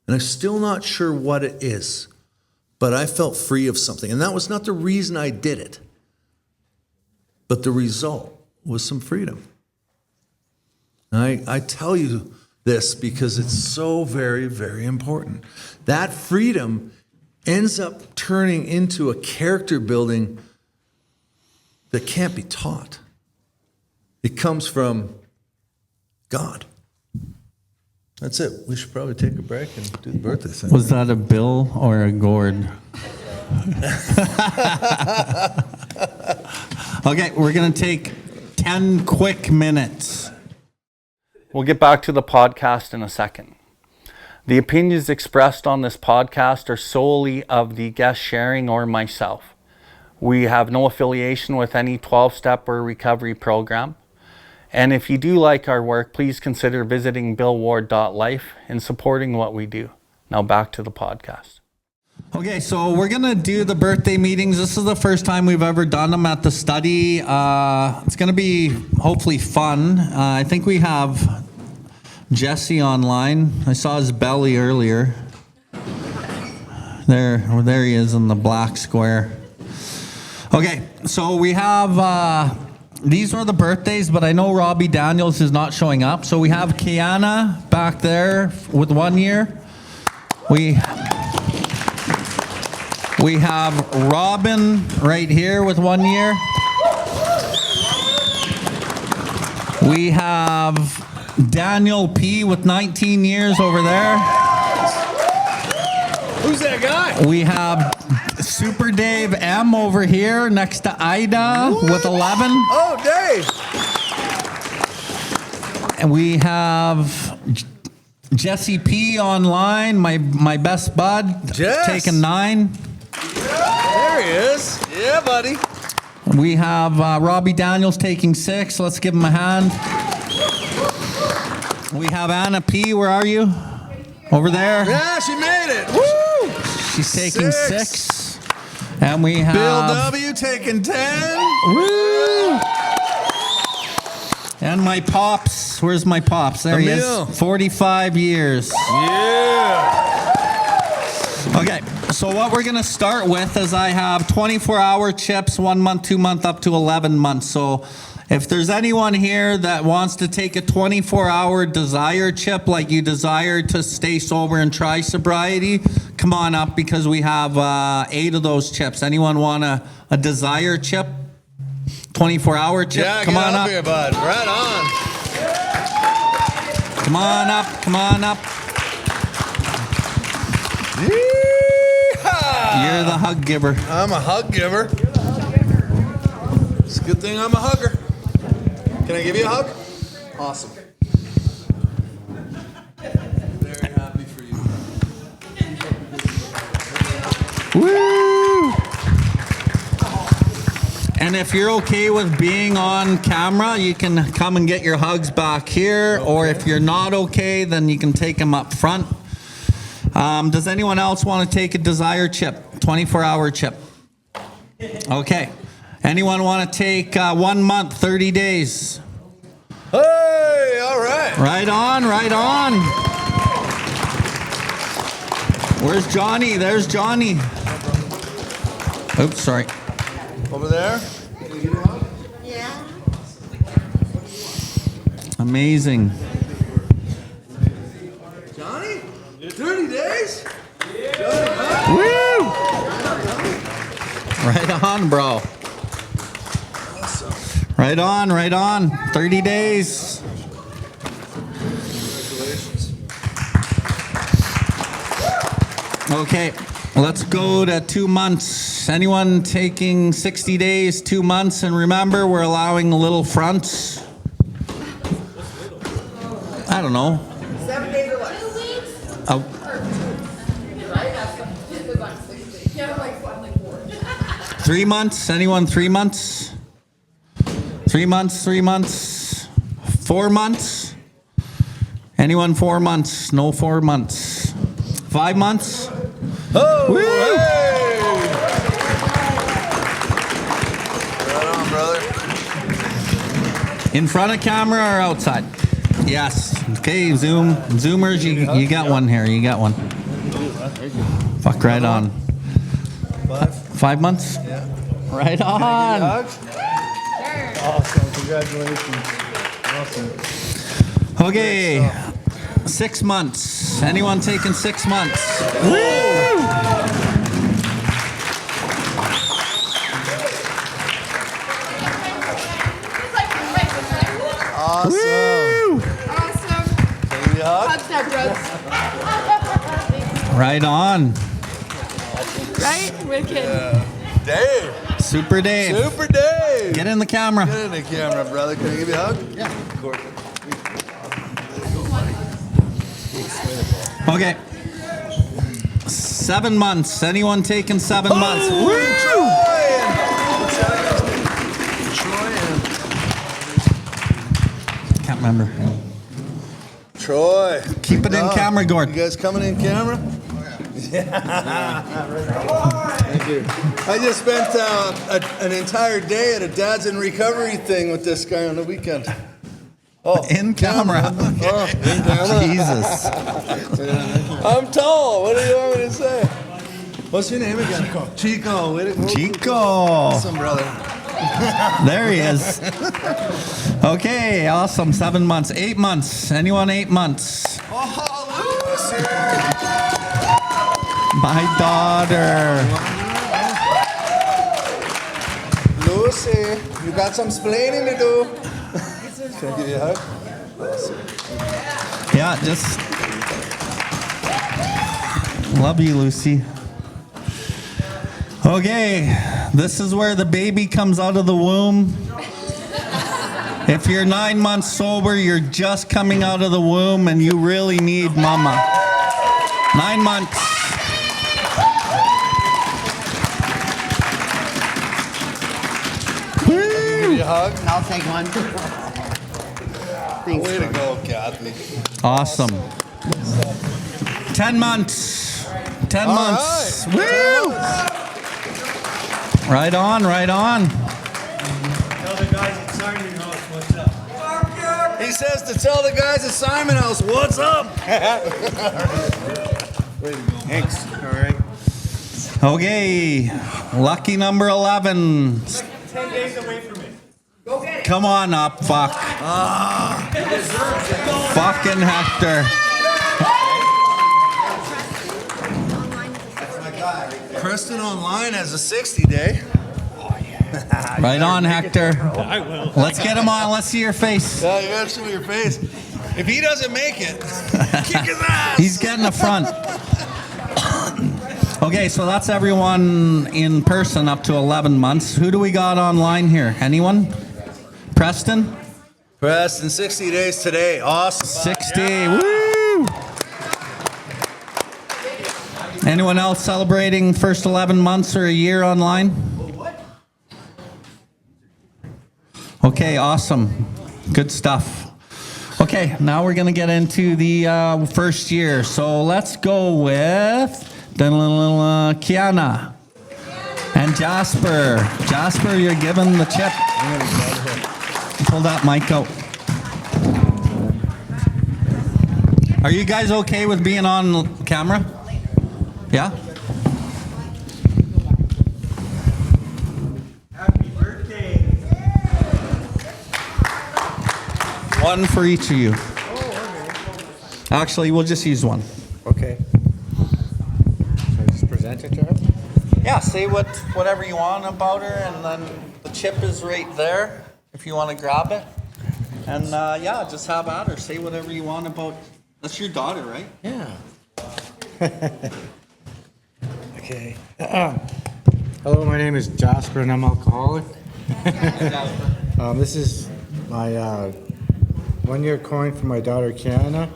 And I'm still not sure what it is. But I felt free of something. And that was not the reason I did it. But the result was some freedom. And I tell you this because it's so very, very important. That freedom ends up turning into a character building that can't be taught. It comes from God. That's it. We should probably take a break and do the birthday thing. Was that a Bill or a Gord? Okay, we're going to take 10 quick minutes. We'll get back to the podcast in a second. The opinions expressed on this podcast are solely of the guest sharing or myself. We have no affiliation with any 12-step or recovery program. And if you do like our work, please consider visiting BILLWARDLIFE and supporting what we do. Now back to the podcast. Okay, so we're going to do the birthday meetings. This is the first time we've ever done them at the study. It's going to be hopefully fun. I think we have Jesse online. I saw his belly earlier. There he is in the black square. Okay, so we have... these are the birthdays, but I know Robbie Daniels is not showing up. So we have Kiana back there with 1 year. We have Robin right here with 1 year. We have Daniel P. with 19 years over there. Who's that guy? We have Super Dave M over here next to Ida with 11. Oh, Dave. And we have Jesse P online, my best bud, Jess. taking 9. There he is. Yeah, buddy. We have Robbie Daniels taking 6. Let's give him a hand. We have Anna P. Where are you? Over there. Yeah, she made it. Woo! She's taking 6. And we have Bill W. taking 10. Woo! And my pops. Where's my pops? There Emil. he is. 45 years. Yeah. Okay, so what we're going to start with is I have 24-hour chips, 1 month, 2 month, up to 11 months. So if there's anyone here that wants to take a 24-hour desire chip, like you desire to stay sober and try sobriety, come on up because we have 8 of those chips. Anyone want a desire chip? 24-hour chip? Yeah, come get on up up. here, bud. Right on. Come on up. Come on up. Yeehaw! You're the hug giver. I'm a hug giver. It's a good thing I'm a hugger. Can I give you a hug? Awesome. Very happy for you. Woo! And if you're okay with being on camera, you can come and get your hugs back here. Okay. Or if you're not okay, then you can take them up front. Does anyone else want to take a desire chip? 24-hour chip. Okay. Anyone want to take 1 month, 30 days? Hey, all right. Right on, right on. Where's Johnny? There's Johnny. Oops, sorry. Over there. Yeah. Amazing. Johnny? 30 days? Woo! Right on, bro. Right on, right on. 30 days. Okay, let's go to 2 months. Anyone taking 60 days, 2 months? And remember, we're allowing little fronts. I don't know. 7 days or less. 2 weeks. Oh, Right? 3 months? Anyone 3 months? 3 months, 3 months, 4 months? Anyone 4 months? No 4 months. 5 months? Oh, Woo! hey! Right on, brother. In front of camera or outside? Yes. Okay, Zoomers, you got one here. You got one. Fuck right on. 5 months? Yeah. Right on. Awesome. Congratulations. Awesome. Okay. 6 months. Anyone taking 6 months? Woo! Awesome. Woo! Awesome. Can you hug? Hug that, bros. Right on. Right? Wicked. Dave. Super Dave. Super Dave. Get in the camera. Get in the camera, brother. Can I give you a hug? Yeah. Okay. 7 months. Anyone taking 7 months? Woo! Can't remember. Troy. Keep it in camera, Gord. You guys coming in camera? Yeah. Thank you. I just spent an entire day at a Dads in Recovery thing with this guy on the weekend. Oh, In camera. Oh, in camera. Jesus. I'm tall. What do you want me to say? What's your name again? Chico. Chico. Awesome, brother. There he is. Okay, awesome. 7 months. 8 months. Anyone 8 months? Oh, Lucy. My daughter. Lucy, you got some splaining to do. Can I give you a hug? Awesome. Yeah, just Love you, Lucy. Okay, this is where the baby comes out of the womb. If you're 9 months sober, you're just coming out of the womb and you really need mama. 9 months. Give you a hug. I'll take one. Thanks. Way to go, Kathy. Awesome. 10 months. 10 months. Right. Woo! Right on, right on. Tell the guys at Simon House what's up. He says to tell the guys at Simon House, what's up? Way to go. Thanks. All right. Okay, lucky number 11. 10 days away from it. Come on up, fuck. Fucking Hector. Preston Online has a 60 day. Right on, Hector. I will. Let's get him on. Let's see your face. Yeah, you gotta show your face. If he doesn't make it, kick his ass. He's getting the front. Okay, so that's everyone in person up to 11 months. Who do we got online here? Anyone? Preston? Preston, 60 days today. Awesome. 60. Woo! Anyone else celebrating first 11 months or a year online? Okay, awesome. Good stuff. Okay, now we're going to get into the first year. So let's go with Kiana and Jasper. Jasper, you're given the chip. Pull that mic out. Are you guys okay with being on camera? Yeah? Happy birthday. One for each of you. Actually, we'll just use one. Okay. So I just present it to her? Yeah, say whatever you want about her, and then the chip is right there if you want to grab it. And yeah, just have at her. Say whatever you want about. That's your daughter, right? Yeah. Okay. Hello, my name is Jasper and I'm alcoholic. This is my 1 year coin for my daughter Kiana.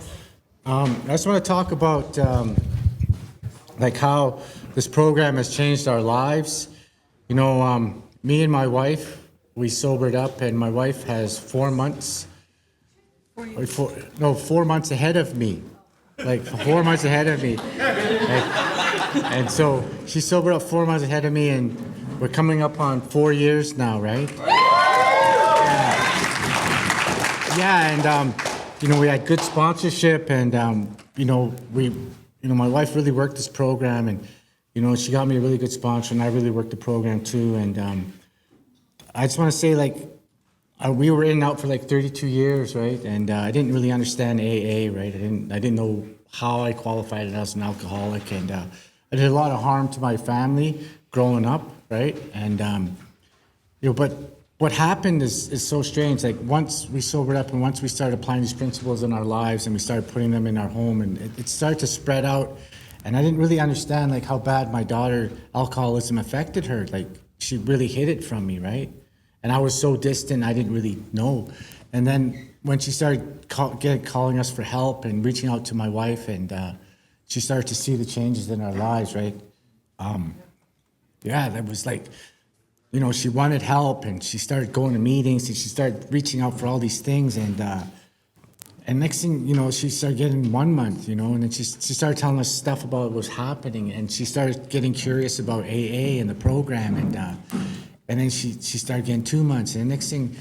I just want to talk about like how this program has changed our lives. You know, me and my wife, we sobered up, and my wife has 4 months. 4 months ahead of me. Like 4 months ahead of me. And so she sobered up 4 months ahead of me, and we're coming up on 4 years now, right? Yeah, and you know, we had good sponsorship, and you know, my wife really worked this program, and you know, she got me a really good sponsor, and I really worked the program too. And I just want to say, like, we were in and out for like 32 years, right? And I didn't really understand AA, right? I didn't know how I qualified as an alcoholic, and I did a lot of harm to my family growing up, right? And you know, but what happened is so strange. Like, once we sobered up and once we started applying these principles in our lives and we started putting them in our home, and it started to spread out. And I didn't really understand like how bad my daughter alcoholism affected her. Like, she really hid it from me, right? And I was so distant, I didn't really know. And then when she started calling us for help and reaching out to my wife, and she started to see the changes in our lives, right? Yeah, that was like, you know, she wanted help, and she started going to meetings, and she started reaching out for all these things. And next thing, you know, she started getting 1 month, you know, and then she started telling us stuff about what was happening, and she started getting curious about AA and the program, and then she started getting 2 months, and the next thing,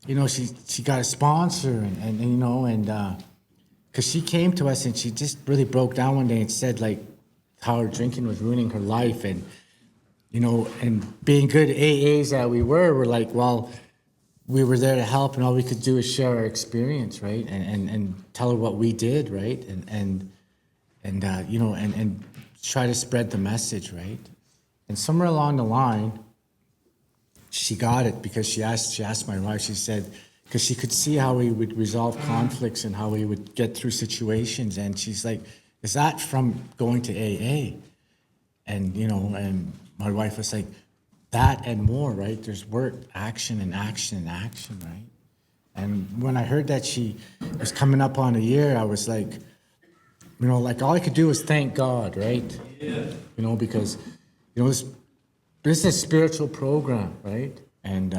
you know, she got a sponsor, and you know, and because she came to us and she just really broke down one day and said like how her drinking was ruining her life, and you know, and being good AAs that we're like, well, we were there to help, and all we could do is share our experience, right, and tell her what we did, right, and you know, and try to spread the message, right, and somewhere along the line, she got it, because she asked my wife, she said, because she could see how we would resolve conflicts and how we would get through situations, and she's like, is that from going to AA? And, you know, and my wife was like, that and more, right? There's work, action, and action, and action, right? And when I heard that she was coming up on a year, I was like, you know, like all I could do was thank God, right? Yeah. You know, because, you know, this is a spiritual program, right? And,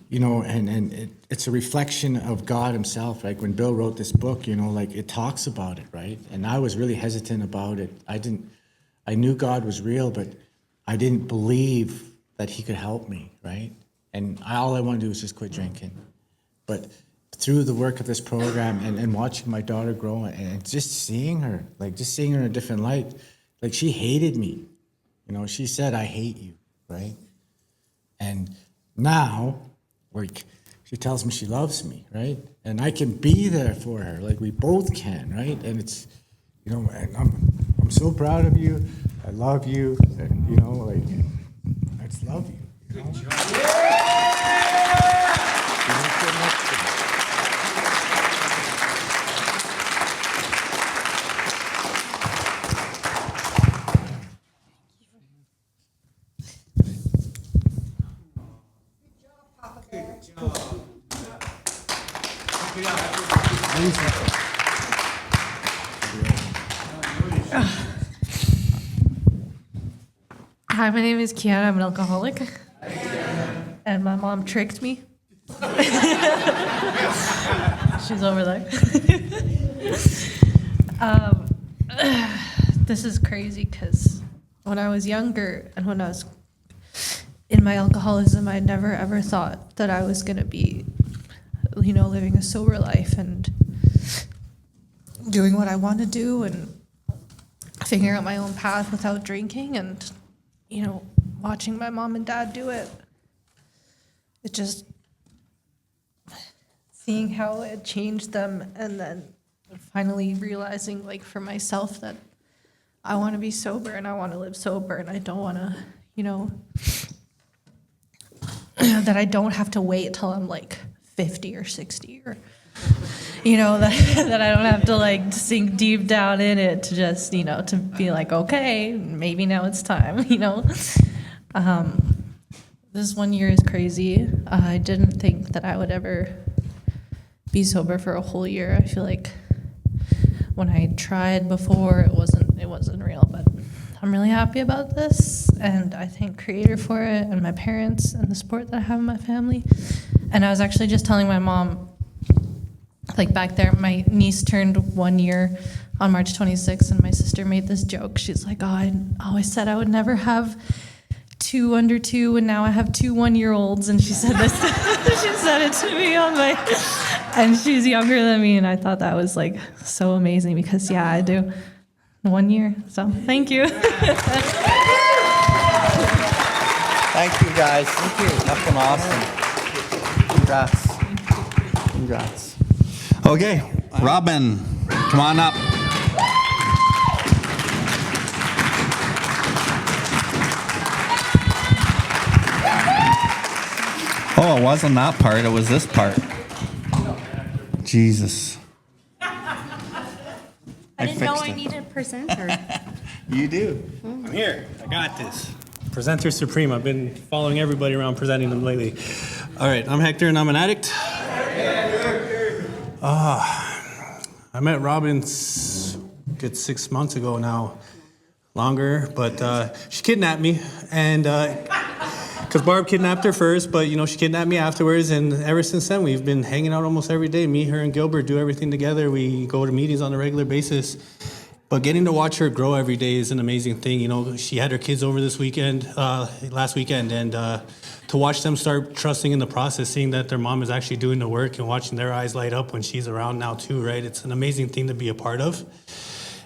you know, and it's a reflection of God himself. Like when Bill wrote this book, you know, like it talks about it, right? And I was really hesitant about it. I knew God was real, but I didn't believe that he could help me, right? And all I wanted to do was just quit drinking. But through the work of this program and watching my daughter grow and just seeing her in a different light, like she hated me. You know, she said, I hate you, right? And now, like, she tells me she loves me, right? And I can be there for her, like we both can, right? And it's, you know, and I'm so proud of you. I love you, and you know, like, I just love you. You know? Good job. Hi, my name is Kiana. I'm an alcoholic. And my mom tricked me. She's over there. This is crazy because when I was younger and when I was in my alcoholism, I never ever thought that I was going to be, you know, living a sober life and doing what I want to do and figuring out my own path without drinking and, you know, watching my mom and dad do it. It just, seeing how it changed them and then finally realizing, like, for myself that I want to be sober and I want to live sober and I don't want to, you know, that I don't have to wait till I'm like 50 or 60 or, you know, that I don't have to like sink deep down in it to just, you know, to be like, okay, maybe now it's time, you know. This 1 year is crazy. I didn't think that I would ever be sober for a whole year. I feel like when I tried before, it wasn't real, but I'm really happy about this, and I thank Creator for it, and my parents, and the support that I have in my family. And I was actually just telling my mom, like back there, my niece turned 1 year on March 26th, and my sister made this joke. She's like, oh, I always said I would never have 2 under 2, and now I have 2 1-year-olds, and she said this, she said it to me on my, and she's younger than me, and I thought that was like so amazing because, yeah, I do. 1 year, so thank you. Thank you, guys. Thank you. Fucking awesome. Congrats. Okay, Robin, come on up. Oh, it wasn't that part, it was this part. Jesus. I didn't know I needed a presenter. You do. I'm here. I got this. Presenter Supreme. I've been following everybody around presenting them lately. All right, I'm Hector and I'm an addict. I met Robin good 6 months ago now, longer, but she kidnapped me, and because Barb kidnapped her first, but you know she kidnapped me afterwards, and ever since then we've been hanging out almost every day. Me, her, and Gilbert do everything together. We go to meetings on a regular basis. But getting to watch her grow every day is an amazing thing. You know, she had her kids over this weekend, last weekend, and to watch them start trusting in the process, seeing that their mom is actually doing the work and watching their eyes light up when she's around now too, right? It's an amazing thing to be a part of.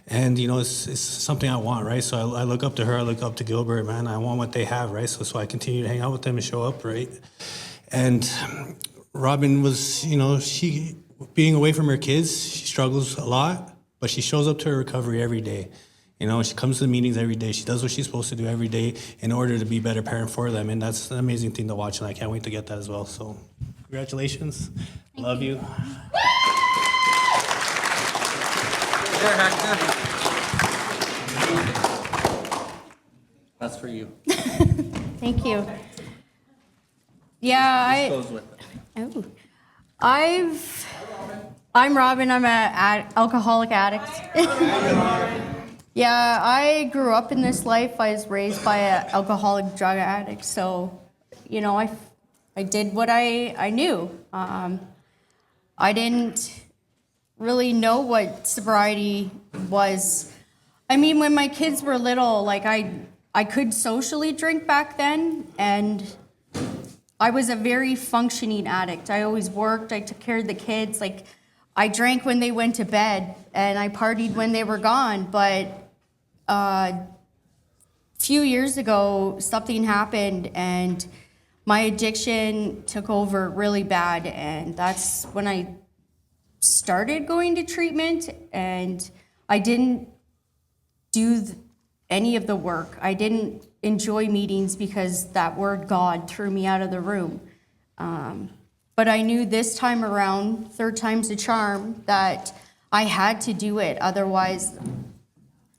And, you know, it's something I want, right? So I look up to her, I look up to Gilbert, man. I want what they have, right? So I continue to hang out with them and show up, right? And Robin was, you know, she, being away from her kids, she struggles a lot, but she shows up to her recovery every day. You know, she comes to the meetings every day. She does what she's supposed to do every day in order to be a better parent for them. And that's an amazing thing to watch, and I can't wait to get that as well. So congratulations. Love you. That's for you. Thank you. Yeah, Goes with it. I'm Robin. I'm an alcoholic addict. Yeah, I grew up in this life. I was raised by an alcoholic drug addict. So, you know, I did what I knew. I didn't really know what sobriety was. I mean, when my kids were little, like I could socially drink back then, and I was a very functioning addict. I always worked, I took care of the kids. Like, I drank when they went to bed, and I partied when they were gone. But a few years ago, something happened, and my addiction took over really bad, and that's when I started going to treatment, and I didn't do any of the work. I didn't enjoy meetings because that word God threw me out of the room. But I knew this time around, third time's the charm, that I had to do it. Otherwise,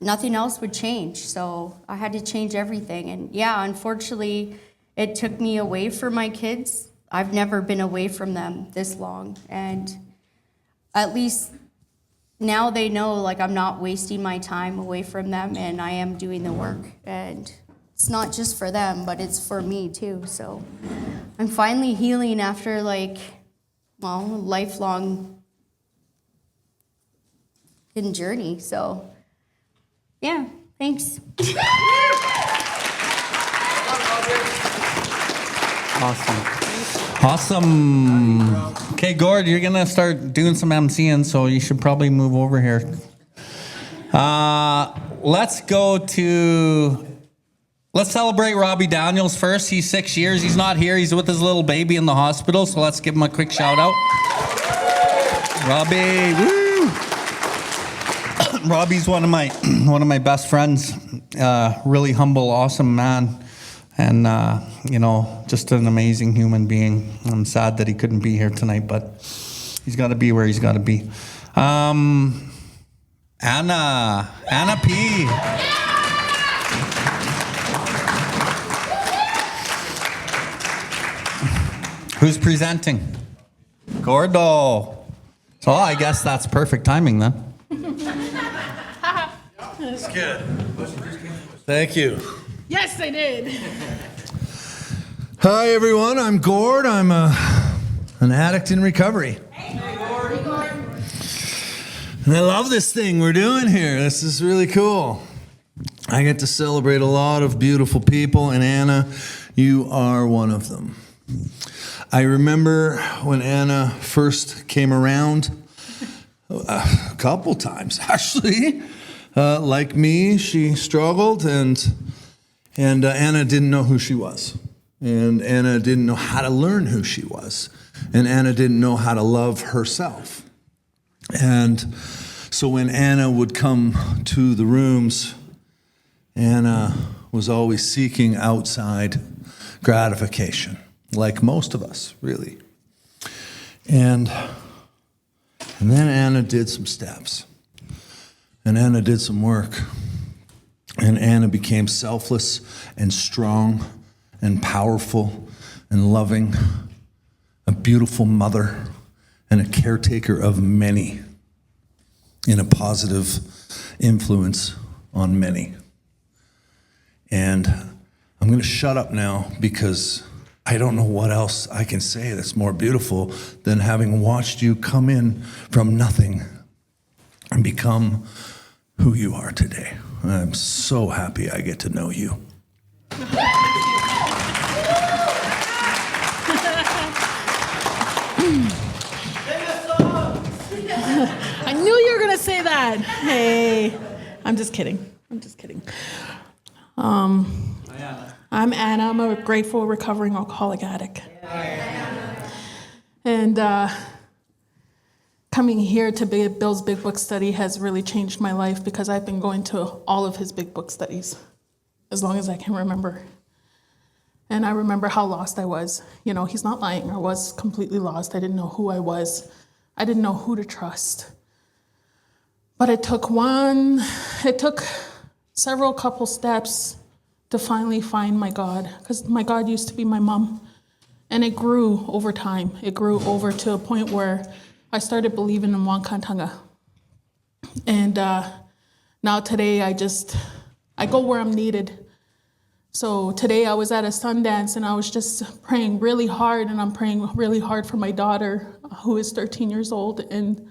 nothing else would change. So I had to change everything. And yeah, unfortunately, it took me away from my kids. I've never been away from them this long. And at least now they know, like, I'm not wasting my time away from them, and I am doing the work. And it's not just for them, but it's for me too. So I'm finally healing after, like, well, a lifelong journey. So yeah, thanks. Awesome. Okay, Gord, you're going to start doing some MCing, so you should probably move over here. Let's celebrate Robbie Daniels first. He's 6 years. He's not here. He's with his little baby in the hospital, so let's give him a quick shout out. Robbie, woo! Robbie's one of my best friends. Really humble, awesome man. And, just an amazing human being. I'm sad that he couldn't be here tonight, but he's got to be where he's got to be. Anna P. Who's presenting? Gordo. So I guess that's perfect timing then. That's good. Thank you. Yes, I did. Hi, everyone. I'm Gord. I'm an addict in recovery. And I love this thing we're doing here. This is really cool. I get to celebrate a lot of beautiful people, and Anna, you are one of them. I remember when Anna first came around, a couple times actually. Like me, she struggled, and Anna didn't know who she was. And Anna didn't know how to learn who she was. And Anna didn't know how to love herself. And so when Anna would come to the rooms, Anna was always seeking outside gratification, like most of us, really. And then Anna did some steps. And Anna did some work. And Anna became selfless and strong and powerful and loving, a beautiful mother and a caretaker of many, and a positive influence on many. And I'm going to shut up now because I don't know what else I can say that's more beautiful than having watched you come in from nothing and become who you are today. I'm so happy I get to know you. I knew you were going to say that. Hey, I'm just kidding. I'm Anna. I'm a grateful, recovering alcoholic addict. And coming here to Bill's Big Book Study has really changed my life because I've been going to all of his Big Book studies as long as I can remember. And I remember how lost I was. You know, he's not lying. I was completely lost. I didn't know who I was. I didn't know who to trust. But it took several couple steps to finally find my God, because my God used to be my mom. And it grew over time. It grew over to a point where I started believing in Wankantanga. And now today I go where I'm needed. So today I was at a Sundance and I was just praying really hard, and I'm praying really hard for my daughter, who is 13 years old and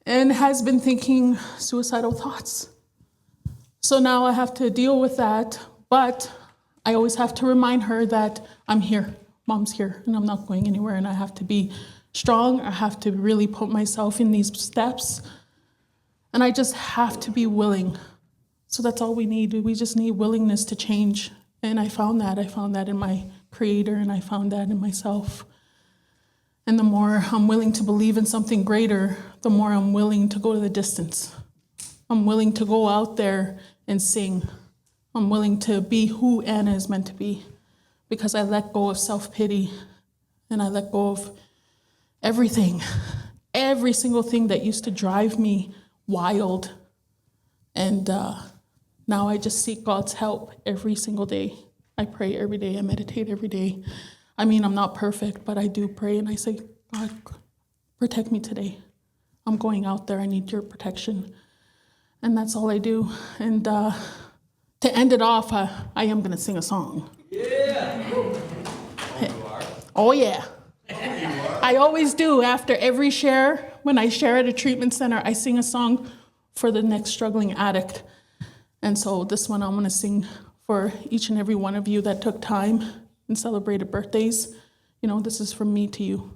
has been thinking suicidal thoughts. So now I have to deal with that, but I always have to remind her that I'm here, mom's here, and I'm not going anywhere, and I have to be strong. I have to really put myself in these steps, and I just have to be willing. So that's all we need. We just need willingness to change. And I found that. I found that in my Creator, and I found that in myself. And the more I'm willing to believe in something greater, the more I'm willing to go to the distance. I'm willing to go out there and sing. I'm willing to be who Anna is meant to be, because I let go of self-pity, and I let go of everything, every single thing that used to drive me wild. And now I just seek God's help every single day. I pray every day. I meditate every day. I mean, I'm not perfect, but I do pray, and I say, God, protect me today. I'm going out there. I need your protection. And that's all I do. And to end it off, I am going to sing a song. Yeah. Oh, yeah. I always do. After every share, when I share at a treatment center, I sing a song for the next struggling addict. And so this one I'm going to sing for each and every one of you that took time and celebrated birthdays. You know, this is from me to you.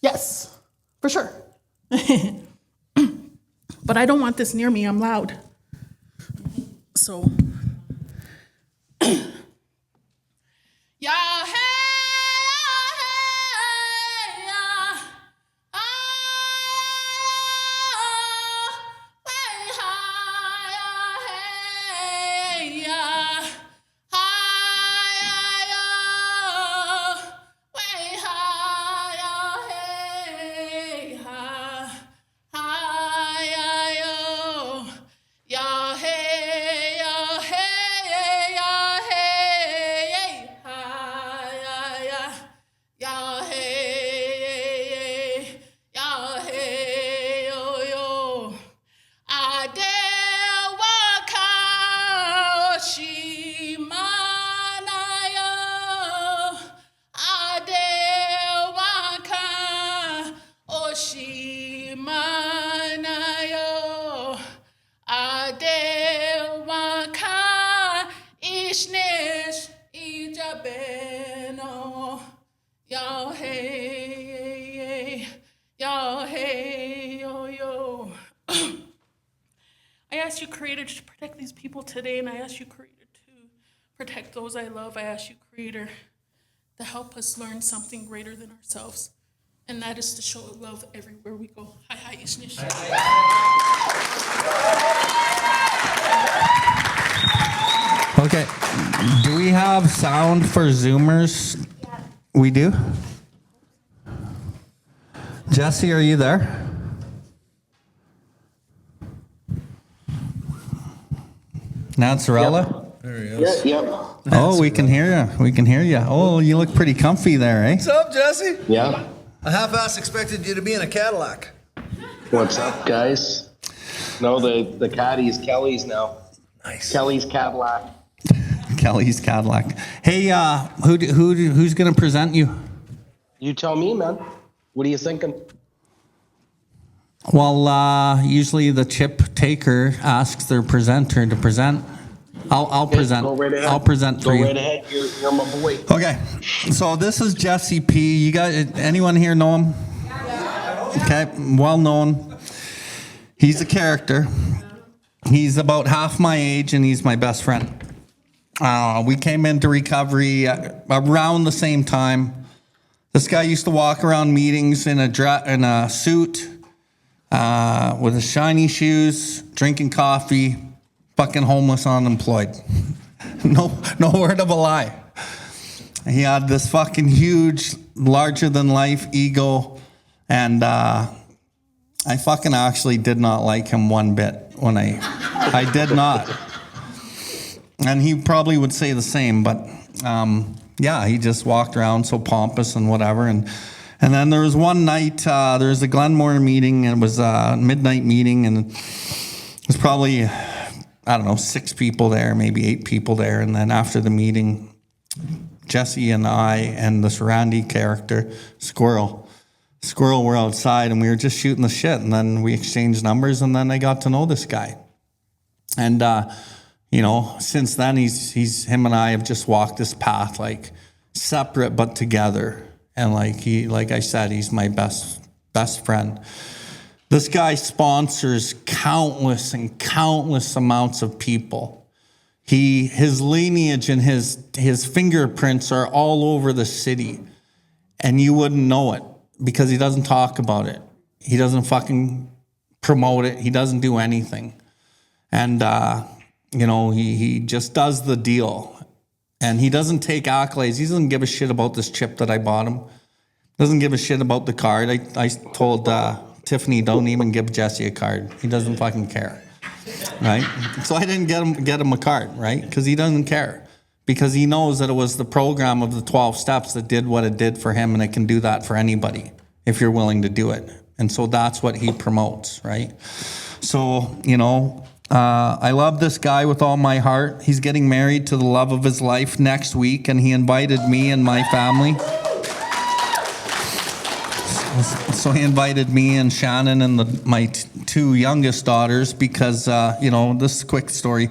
Yes, for sure. But I don't want this near me. I'm loud. So. Yeah, hey. I ask you, Creator, to protect these people today, and I ask you, Creator, to protect those I love. I ask you, Creator, to help us learn something greater than ourselves, and that is to show love everywhere we go. Hi, hi, Ishnish. Okay, do we have sound for Zoomers? Yeah. We do? Jesse, are you there? Nazzarella? Yep. There he is. Yep. Oh, we can hear you. We can hear you. Oh, you look pretty comfy there, eh? What's up, Jesse? Yeah. I half-ass expected you to be in a Cadillac. What's up, guys? No, the Caddy's Kelly's now. Nice. Kelly's Cadillac. Kelly's Cadillac. Hey, who's going to present you? You tell me, man. What are you thinking? Well, usually the chip taker asks their presenter to present. I'll present. Go right ahead. I'll present for go you. Go right ahead. You're my boy. Okay. So this is Jesse P. You guys, anyone here know him? Yeah. Okay. Well known. He's a character. He's about half my age, and he's my best friend. We came into recovery around the same time. This guy used to walk around meetings in a suit. With his shiny shoes, drinking coffee, fucking homeless, unemployed. No word of a lie. He had this fucking huge, larger than life ego, and I fucking actually did not like him one bit when I did not. And he probably would say the same, but yeah, he just walked around so pompous and whatever. And then there was one night, there was a Glenmore meeting, and it was a midnight meeting, and it was probably, I don't know, 6 people there, maybe 8 people there. And then after the meeting, Jesse and I and this Randy character, Squirrel were outside, and we were just shooting the shit. And then we exchanged numbers, and then I got to know this guy. And, you know, since then, him and I have just walked this path, like separate but together. And like I said, he's my best friend. This guy sponsors countless and countless amounts of people. His lineage and his fingerprints are all over the city, and you wouldn't know it because he doesn't talk about it. He doesn't fucking promote it. He doesn't do anything. And, you know, he just does the deal. And he doesn't take accolades. He doesn't give a shit about this chip that I bought him. Doesn't give a shit about the card. I told Tiffany, don't even give Jesse a card. He doesn't fucking care, right? So I didn't get him a card, right? Because he doesn't care. Because he knows that it was the program of the 12 steps that did what it did for him, and it can do that for anybody if you're willing to do it. And so that's what he promotes, right? So, you know, I love this guy with all my heart. He's getting married to the love of his life next week, and he invited me and my family. So he invited me and Shannon and my 2 youngest daughters because, you know, this is a quick story.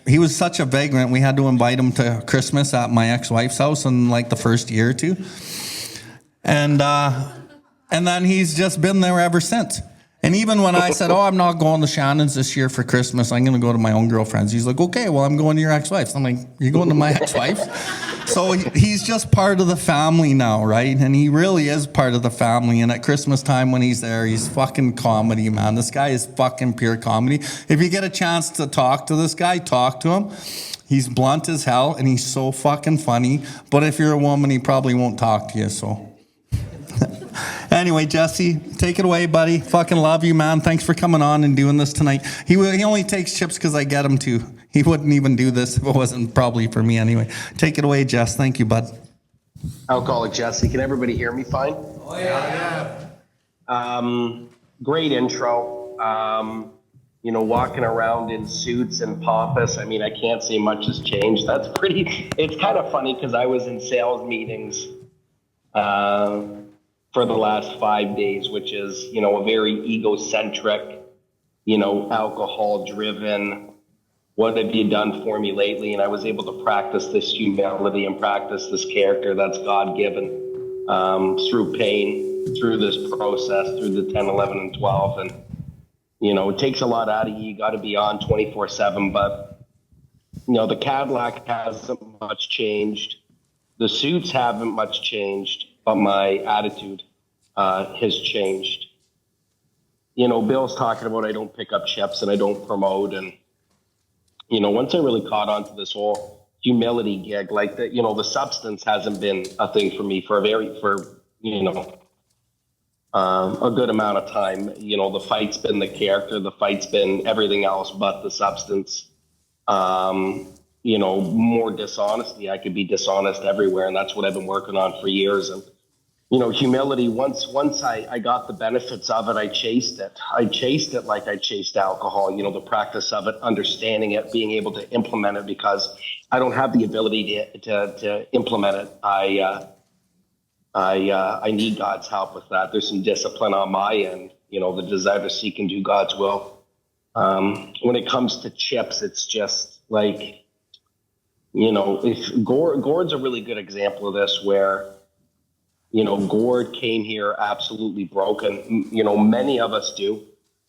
He was such a vagrant, we had to invite him to Christmas at my ex-wife's house in like the first year or 2. And then he's just been there ever since. And even when I said, I'm not going to Shannon's this year for Christmas, I'm going to go to my own girlfriend's. He's like, okay, well, I'm going to your ex-wife's. I'm like, you're going to my ex-wife's? So he's just part of the family now, right? And he really is part of the family. And at Christmas time when he's there, he's fucking comedy, man. This guy is fucking pure comedy. If you get a chance to talk to this guy, talk to him. He's blunt as hell, and he's so fucking funny. But if you're a woman, he probably won't talk to you, so... Anyway, Jesse, take it away, buddy. Fucking love you, man. Thanks for coming on and doing this tonight. He only takes chips because I get him to. He wouldn't even do this if it wasn't probably for me anyway. Take it away, Jess. Thank you, bud. Alcoholic Jesse, can everybody hear me fine? Oh, yeah. Great intro. You know, walking around in suits and pompous. I mean, I can't say much has changed. It's kind of funny because I was in sales meetings for the last 5 days, which is, you know, a very egocentric, you know, alcohol driven, what have you done for me lately? And I was able to practice this humility and practice this character that's God given through pain, through this process, through the 10, 11, and 12. And, you know, it takes a lot out of you. You got to be on 24/7, but, you know, the Cadillac hasn't much changed. The suits haven't much changed, but my attitude has changed. You know, Bill's talking about I don't pick up chips and I don't promote. And, you know, once I really caught on to this whole humility gig, like that, you know, the substance hasn't been a thing for me for you know, a good amount of time. You know, the fight's been the character, the fight's been everything else but the substance. You know, more dishonesty. I could be dishonest everywhere, and that's what I've been working on for years. And, you know, humility, once I got the benefits of it, I chased it. I chased it like I chased alcohol, you know, the practice of it, understanding it, being able to implement it, because I don't have the ability to implement it. I need God's help with that. There's some discipline on my end, you know, the desire to seek and do God's will. When it comes to chips, it's just like, you know, if Gord's a really good example of this, where, you know, Gord came here absolutely broken. You know, many of us do.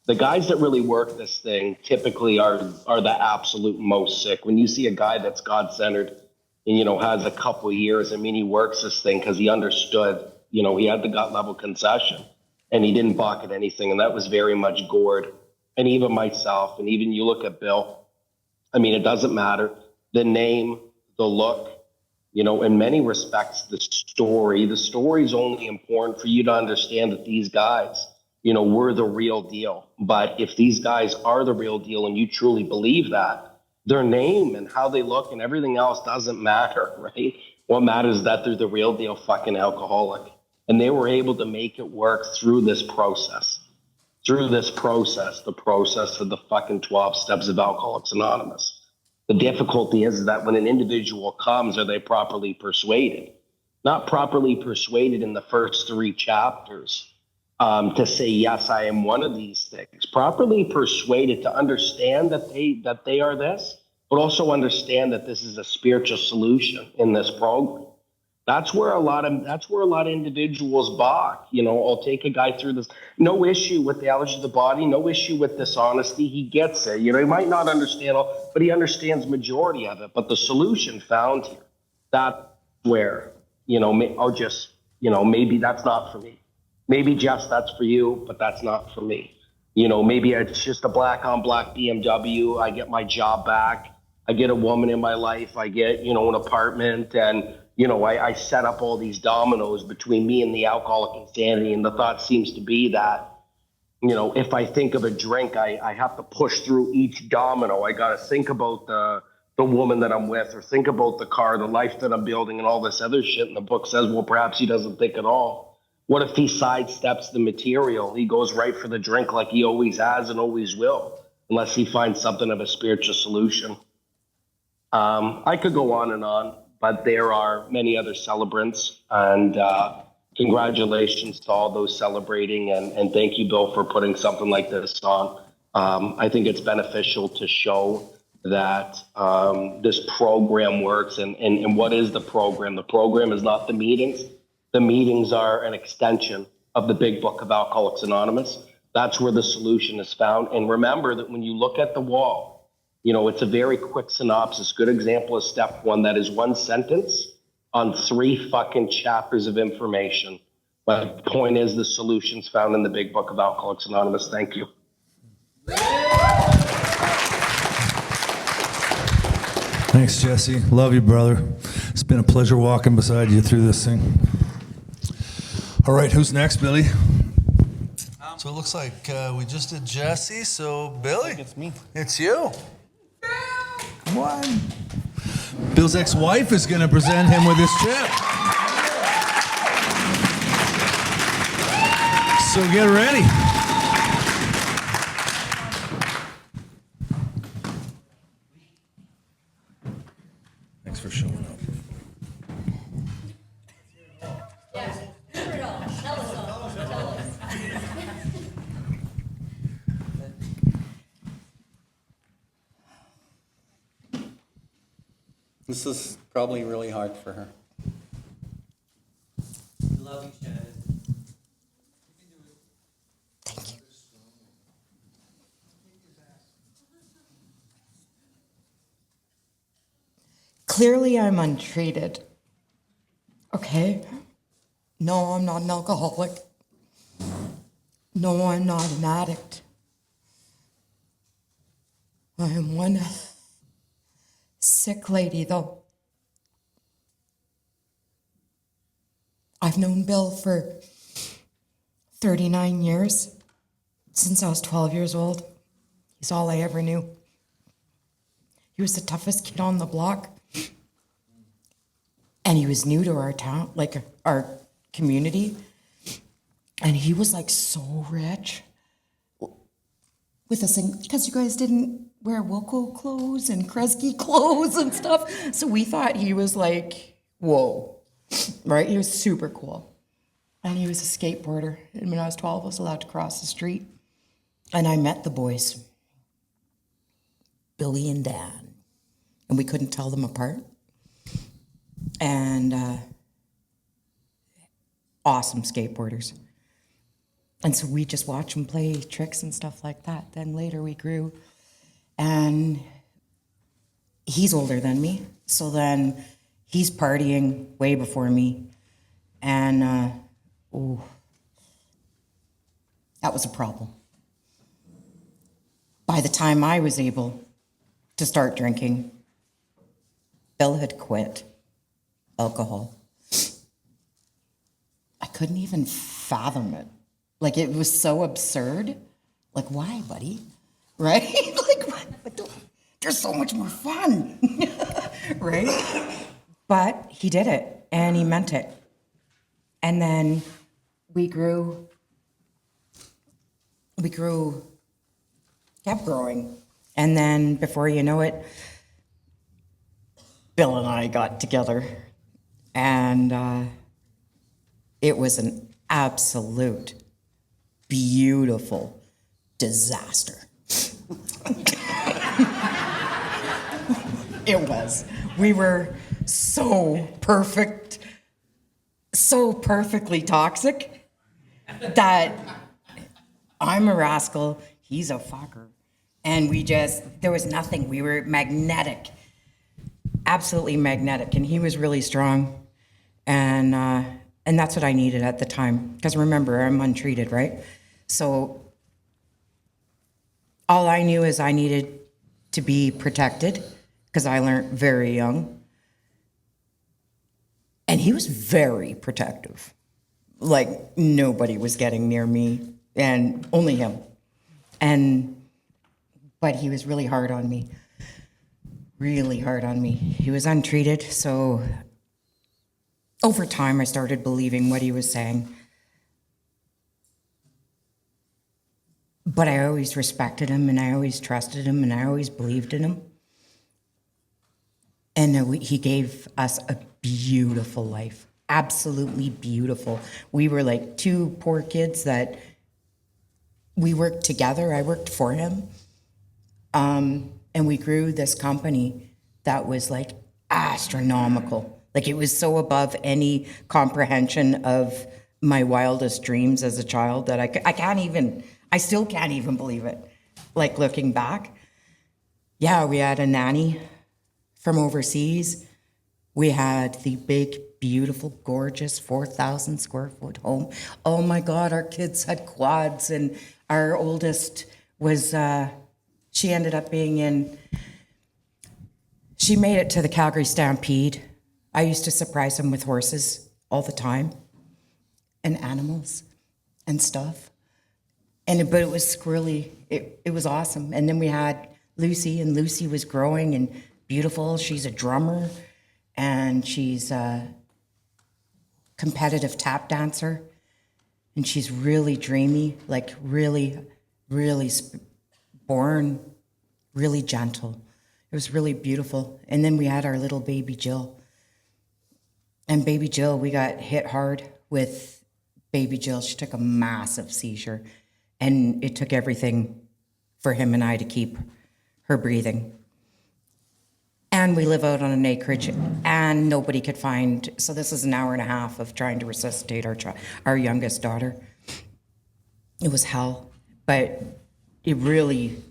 The guys that really work this thing typically are the absolute most sick. When you see a guy that's God-centered and, you know, has a couple of years, I mean, he works this thing because he understood, you know, he had the gut level concession and he didn't balk at anything. And that was very much Gord. And even myself, and even you look at Bill, I mean, it doesn't matter. The name, the look, you know, in many respects, the story is only important for you to understand that these guys, we're the real deal. But if these guys are the real deal and you truly believe that, their name and how they look and everything else doesn't matter, right? What matters is that they're the real deal fucking alcoholic. And they were able to make it work through this process. The process of the fucking 12 steps of Alcoholics Anonymous. The difficulty is that when an individual comes, are they properly persuaded? Not properly persuaded in the first 3 chapters to say, yes, I am one of these things. Properly persuaded to understand that they are this, but also understand that this is a spiritual solution in this program. That's where a lot of individuals balk. I'll take a guy through this. No issue with the allergy to the body. No issue with dishonesty. He gets it. He might not understand all, but he understands majority of it. But the solution found here, that's where, I'll just, maybe that's not for me. Maybe Jess, that's for you, but that's not for me. Maybe it's just a black on black BMW. I get my job back. I get a woman in my life. I get, an apartment, and I set up all these dominoes between me and the alcoholic insanity. And the thought seems to be that, if I think of a drink, I have to push through each domino. I got to think about the woman that I'm with, or think about the car, the life that I'm building, and all this other shit. And the book says, well, perhaps he doesn't think at all. What if he sidesteps the material? He goes right for the drink like he always has and always will, unless he finds something of a spiritual solution. I could go on, but there are many other celebrants, and congratulations to all those celebrating, and thank you, Bill, for putting something like this on. I think it's beneficial to show that this program works, and what is the program? The program is not the meetings. The meetings are an extension of the Big Book of Alcoholics Anonymous. That's where the solution is found. And remember that when you look at the wall, it's a very quick synopsis. Good example is step 1. That is 1 sentence on 3 fucking chapters of information. But the point is, the solution's found in the Big Book of Alcoholics Anonymous. Thank you. Thanks, Jesse. Love you, brother. It's been a pleasure walking beside you through this thing. All right, who's next, Billy? So it looks like we just did Jesse, so Billy. It's me. It's you. Come on. Bill's ex-wife is going to present him with his chip. So get ready. Thanks for showing up. This is probably really hard for her. Love you, Shannon. Thank you. Clearly, I'm untreated. Okay? No, I'm not an alcoholic. No, I'm not an addict. I am one sick lady, though. I've known Bill for 39 years, since I was 12 years old. He's all I ever knew. He was the toughest kid on the block. And he was new to our town, like our community. And he was like so rich with us, because you guys didn't wear Wilco clothes and Kresge clothes and stuff. So we thought he was like, whoa, right? He was super cool. And he was a skateboarder. And when I was 12, I was allowed to cross the street. And I met the boys, Billy and Dan. And we couldn't tell them apart. And awesome skateboarders. And so we just watched them play tricks and stuff like that. Then later we grew. And he's older than me. So then he's partying way before me. And, that was a problem. By the time I was able to start drinking, Bill had quit alcohol. I couldn't even fathom it. Like, it was so absurd. Like, why, buddy? Right? Like, but there's so much more fun. Right? But he did it, and he meant it. And then we kept growing. And then before you know it, Bill and I got together, and it was an absolute beautiful disaster. It was. We were so perfect, so perfectly toxic that I'm a rascal, he's a fucker. And there was nothing. We were magnetic, absolutely magnetic. And he was really strong. And that's what I needed at the time. Because remember, I'm untreated, right? So all I knew is I needed to be protected, because I learned very young. And he was very protective. Like, nobody was getting near me, and only him. But he was really hard on me. Really hard on me. He was untreated, so over time I started believing what he was saying. But I always respected him, and I always trusted him, and I always believed in him. And he gave us a beautiful life, absolutely beautiful. We were like two poor kids that we worked together. I worked for him. And we grew this company that was like astronomical. Like, it was so above any comprehension of my wildest dreams as a child that I still can't even believe it. Like, looking back. Yeah, we had a nanny from overseas. We had the big, beautiful, gorgeous 4,000 square foot home. Oh my God, our kids had quads, and our oldest was, she ended up she made it to the Calgary Stampede. I used to surprise him with horses all the time, and animals and stuff. But it was really, it was awesome. And then we had Lucy, and Lucy was growing and beautiful. She's a drummer, and she's a competitive tap dancer, and she's really dreamy, like really, really born really gentle. It was really beautiful. And then we had our little baby Jill. And baby Jill, we got hit hard with baby Jill. She took a massive seizure, and it took everything for him and I to keep her breathing. And we live out on an acreage, and nobody could find, so this is an hour and a half of trying to resuscitate our youngest daughter. It was hell, but it really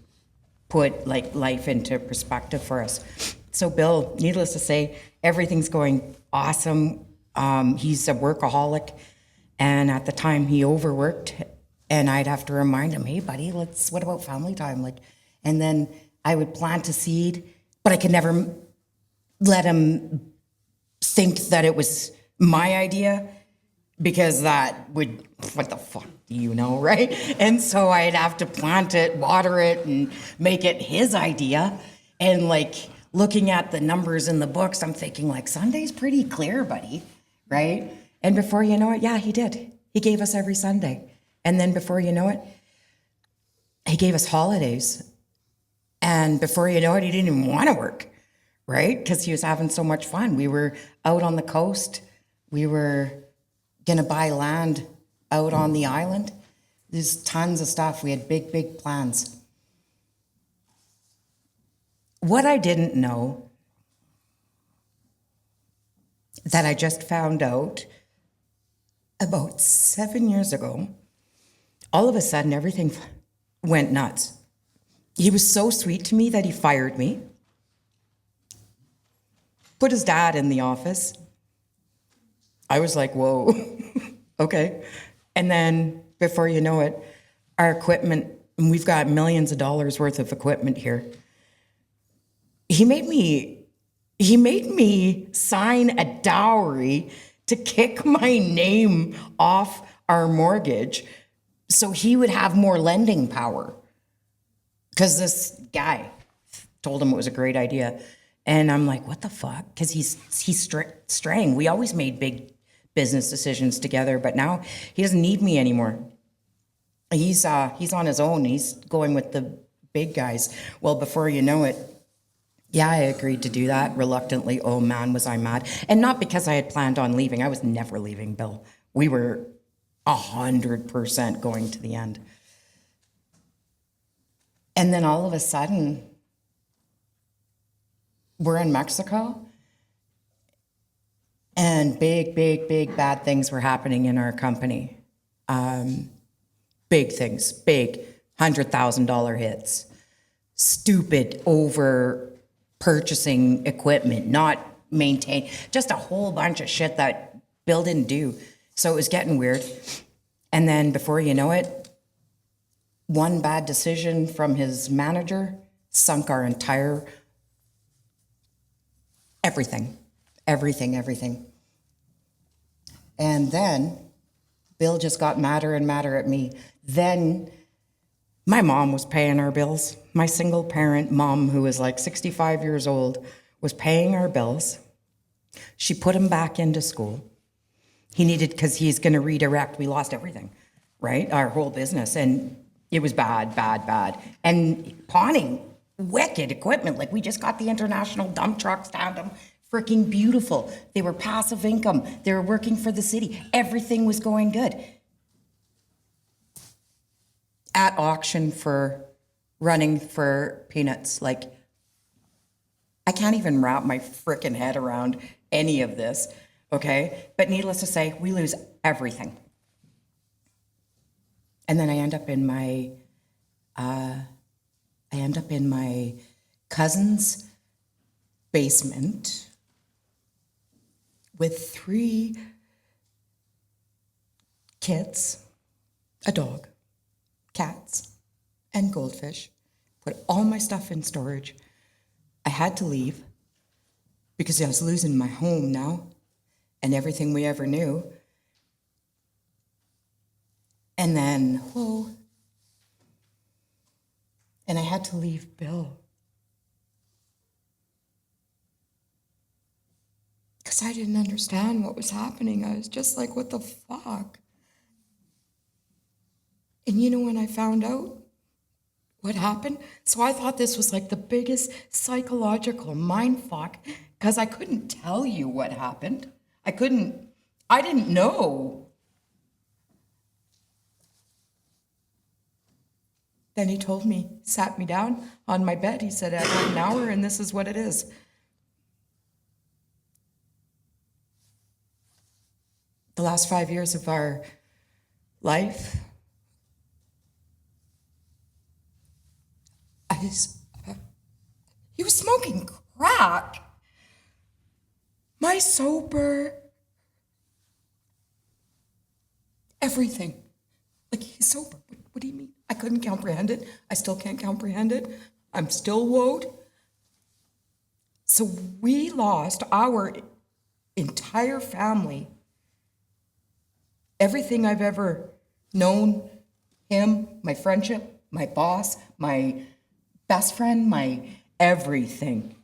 put like life into perspective for us. So Bill, needless to say, everything's going awesome. He's a workaholic, and at the time he overworked, and I'd have to remind him, hey buddy, what about family time? And then I would plant a seed, but I could never let him think that it was my idea, because that would, what the fuck do you know, right? And so I'd have to plant it, water it, and make it his idea. And looking at the numbers in the books, I'm thinking Sunday's pretty clear, buddy, right? And before you know it, yeah, he did. He gave us every Sunday. And then before you know it, he gave us holidays. And before you know it, he didn't even want to work, right? Because he was having so much fun. We were out on the coast. We were going to buy land out on the island. There's tons of stuff. We had big, big plans. What I didn't know, that I just found out about 7 years ago, all of a sudden everything went nuts. He was so sweet to me that he fired me, put his dad in the office. I was like, whoa, okay. And then before you know it, our equipment, and we've got millions of dollars worth of equipment here. He made me sign a dowry to kick my name off our mortgage So he would have more lending power because this guy told him it was a great idea. And I'm like, what the fuck? Because he's straying. We always made big business decisions together, but now he doesn't need me anymore. He's on his own. He's going with the big guys. Well, before you know it, yeah, I agreed to do that reluctantly. Oh man, was I mad. And not because I had planned on leaving. I was never leaving, Bill. We were 100% going to the end. And then all of a sudden, we're in Mexico, and big bad things were happening in our company. Big things, big $100,000 hits. Stupid over purchasing equipment, not maintain, just a whole bunch of shit that Bill didn't do. So it was getting weird. And then before you know it, one bad decision from his manager sunk our entire everything. And then Bill just got madder and madder at me. Then my mom was paying our bills. My single parent mom, who was like 65 years old, was paying our bills. She put him back into school. He needed, because he's going to redirect. We lost everything, right? Our whole business. And it was bad. And pawning wicked equipment. Like, we just got the international dump trucks down to freaking beautiful. They were passive income. They were working for the city. Everything was going good. At auction for running for peanuts. Like, I can't even wrap my freaking head around any of this, okay? But needless to say, we lose everything. And then I end up in my cousin's basement with 3 kids, a dog, cats, and goldfish. Put all my stuff in storage. I had to leave because I was losing my home now and everything we ever knew. And then, and I had to leave Bill. Because I didn't understand what was happening. I was just like, what the fuck? And you know when I found out what happened? So I thought this was like the biggest psychological mind fuck, because I couldn't tell you what happened. I didn't know. Then he told me, sat me down on my bed. He said, I have an hour and this is what it is. The last 5 years of our life, he was smoking crack. My sober, everything. Like, he's sober. What do you mean? I couldn't comprehend it. I still can't comprehend it. I'm still woed. So we lost our entire family. Everything I've ever known, him, my friendship, my boss, my best friend, my everything.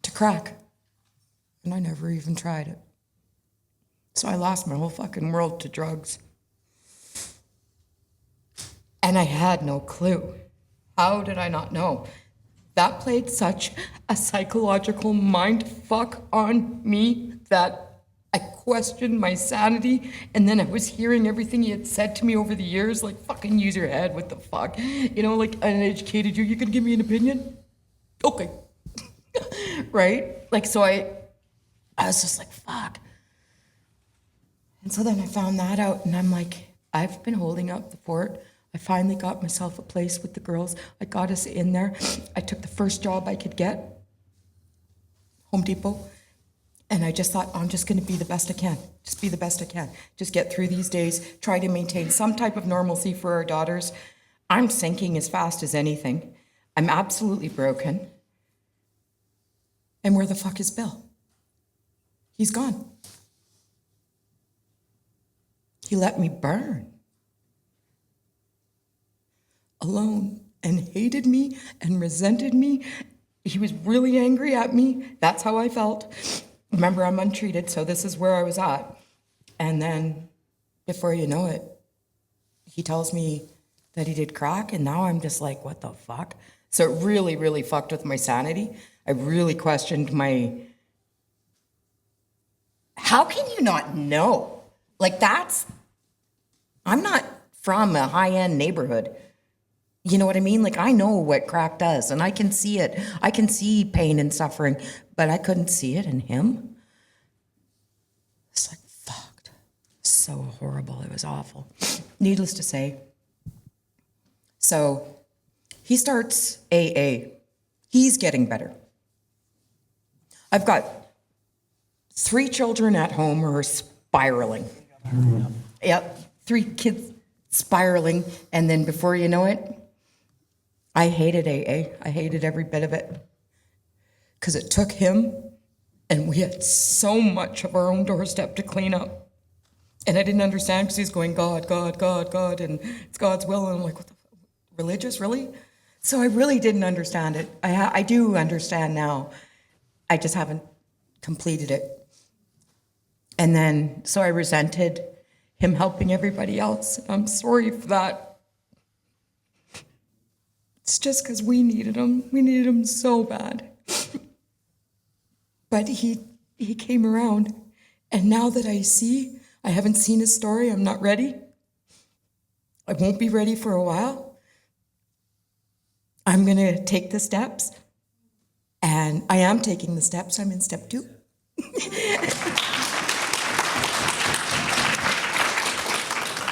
To crack. And I never even tried it. So I lost my whole fucking world to drugs. And I had no clue. How did I not know? That played such a psychological mind fuck on me that I questioned my sanity. And then I was hearing everything he had said to me over the years, like, fucking use your head, what the fuck? You know, like, uneducated you gonna give me an opinion? Okay. Right? Like, so I was just like, fuck. And so then I found that out, and I'm like, I've been holding up the fort. I finally got myself a place with the girls. I got us in there. I took the first job I could get, Home Depot, and I just thought, I'm just gonna be the best I can. Just be the best I can. Just get through these days, try to maintain some type of normalcy for our daughters. I'm sinking as fast as anything. I'm absolutely broken. And where the fuck is Bill? He's gone. He let me burn alone and hated me and resented me. He was really angry at me. That's how I felt. Remember, I'm untreated, so this is where I was at. And then, before you know it, he tells me that he did crack, and now I'm just like, what the fuck? So it really, really fucked with my sanity. I really questioned how can you not know? Like, I'm not from a high-end neighborhood. You know what I mean? Like, I know what crack does, and I can see it. I can see pain and suffering, but I couldn't see it in him. It's like, fucked. So horrible. It was awful. Needless to say. So he starts AA. He's getting better. I've got 3 children at home who are spiraling. Yep, 3 kids spiraling. And then before you know it, I hated AA. I hated every bit of it. Because it took him, and we had so much of our own doorstep to clean up. And I didn't understand because he's going, God, God, God, God, and it's God's will. And I'm like, what the fuck? Religious, really? So I really didn't understand it. I do understand now. I just haven't completed it. And then, so I resented him helping everybody else. I'm sorry for that. It's just because we needed him. We needed him so bad. But he came around. And now that I haven't seen his story, I'm not ready. I won't be ready for a while. I'm going to take the steps. And I am taking the steps. I'm in step 2.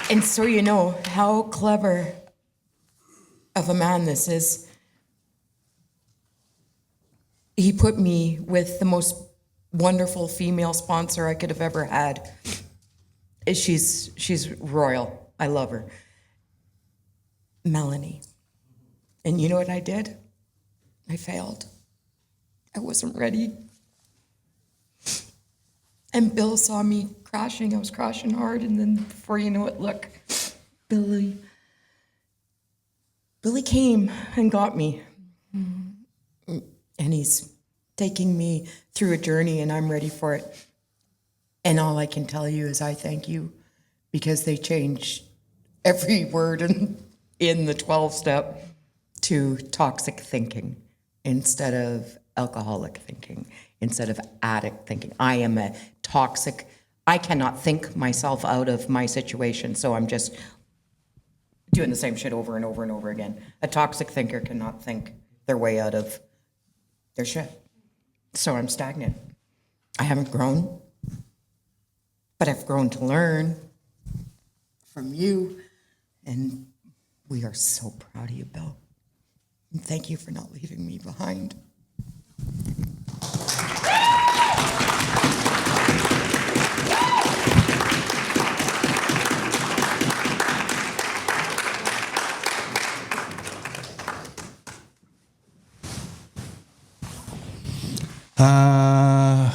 And so you know how clever of a man this is. He put me with the most wonderful female sponsor I could have ever had. She's royal. I love her. Melanie. And you know what I did? I failed. I wasn't ready. And Bill saw me crashing. I was crashing hard. And then before you know it, look, Billy came and got me. And he's taking me through a journey, and I'm ready for it. And all I can tell you is I thank you, because they changed every word in the 12-step to toxic thinking instead of alcoholic thinking, instead of addict thinking. I am a toxic, I cannot think myself out of my situation, so I'm just doing the same shit over and over and over again. A toxic thinker cannot think their way out of their shit. So I'm stagnant. I haven't grown, but I've grown to learn from you, and we are so proud of you, Bill. And thank you for not leaving me behind.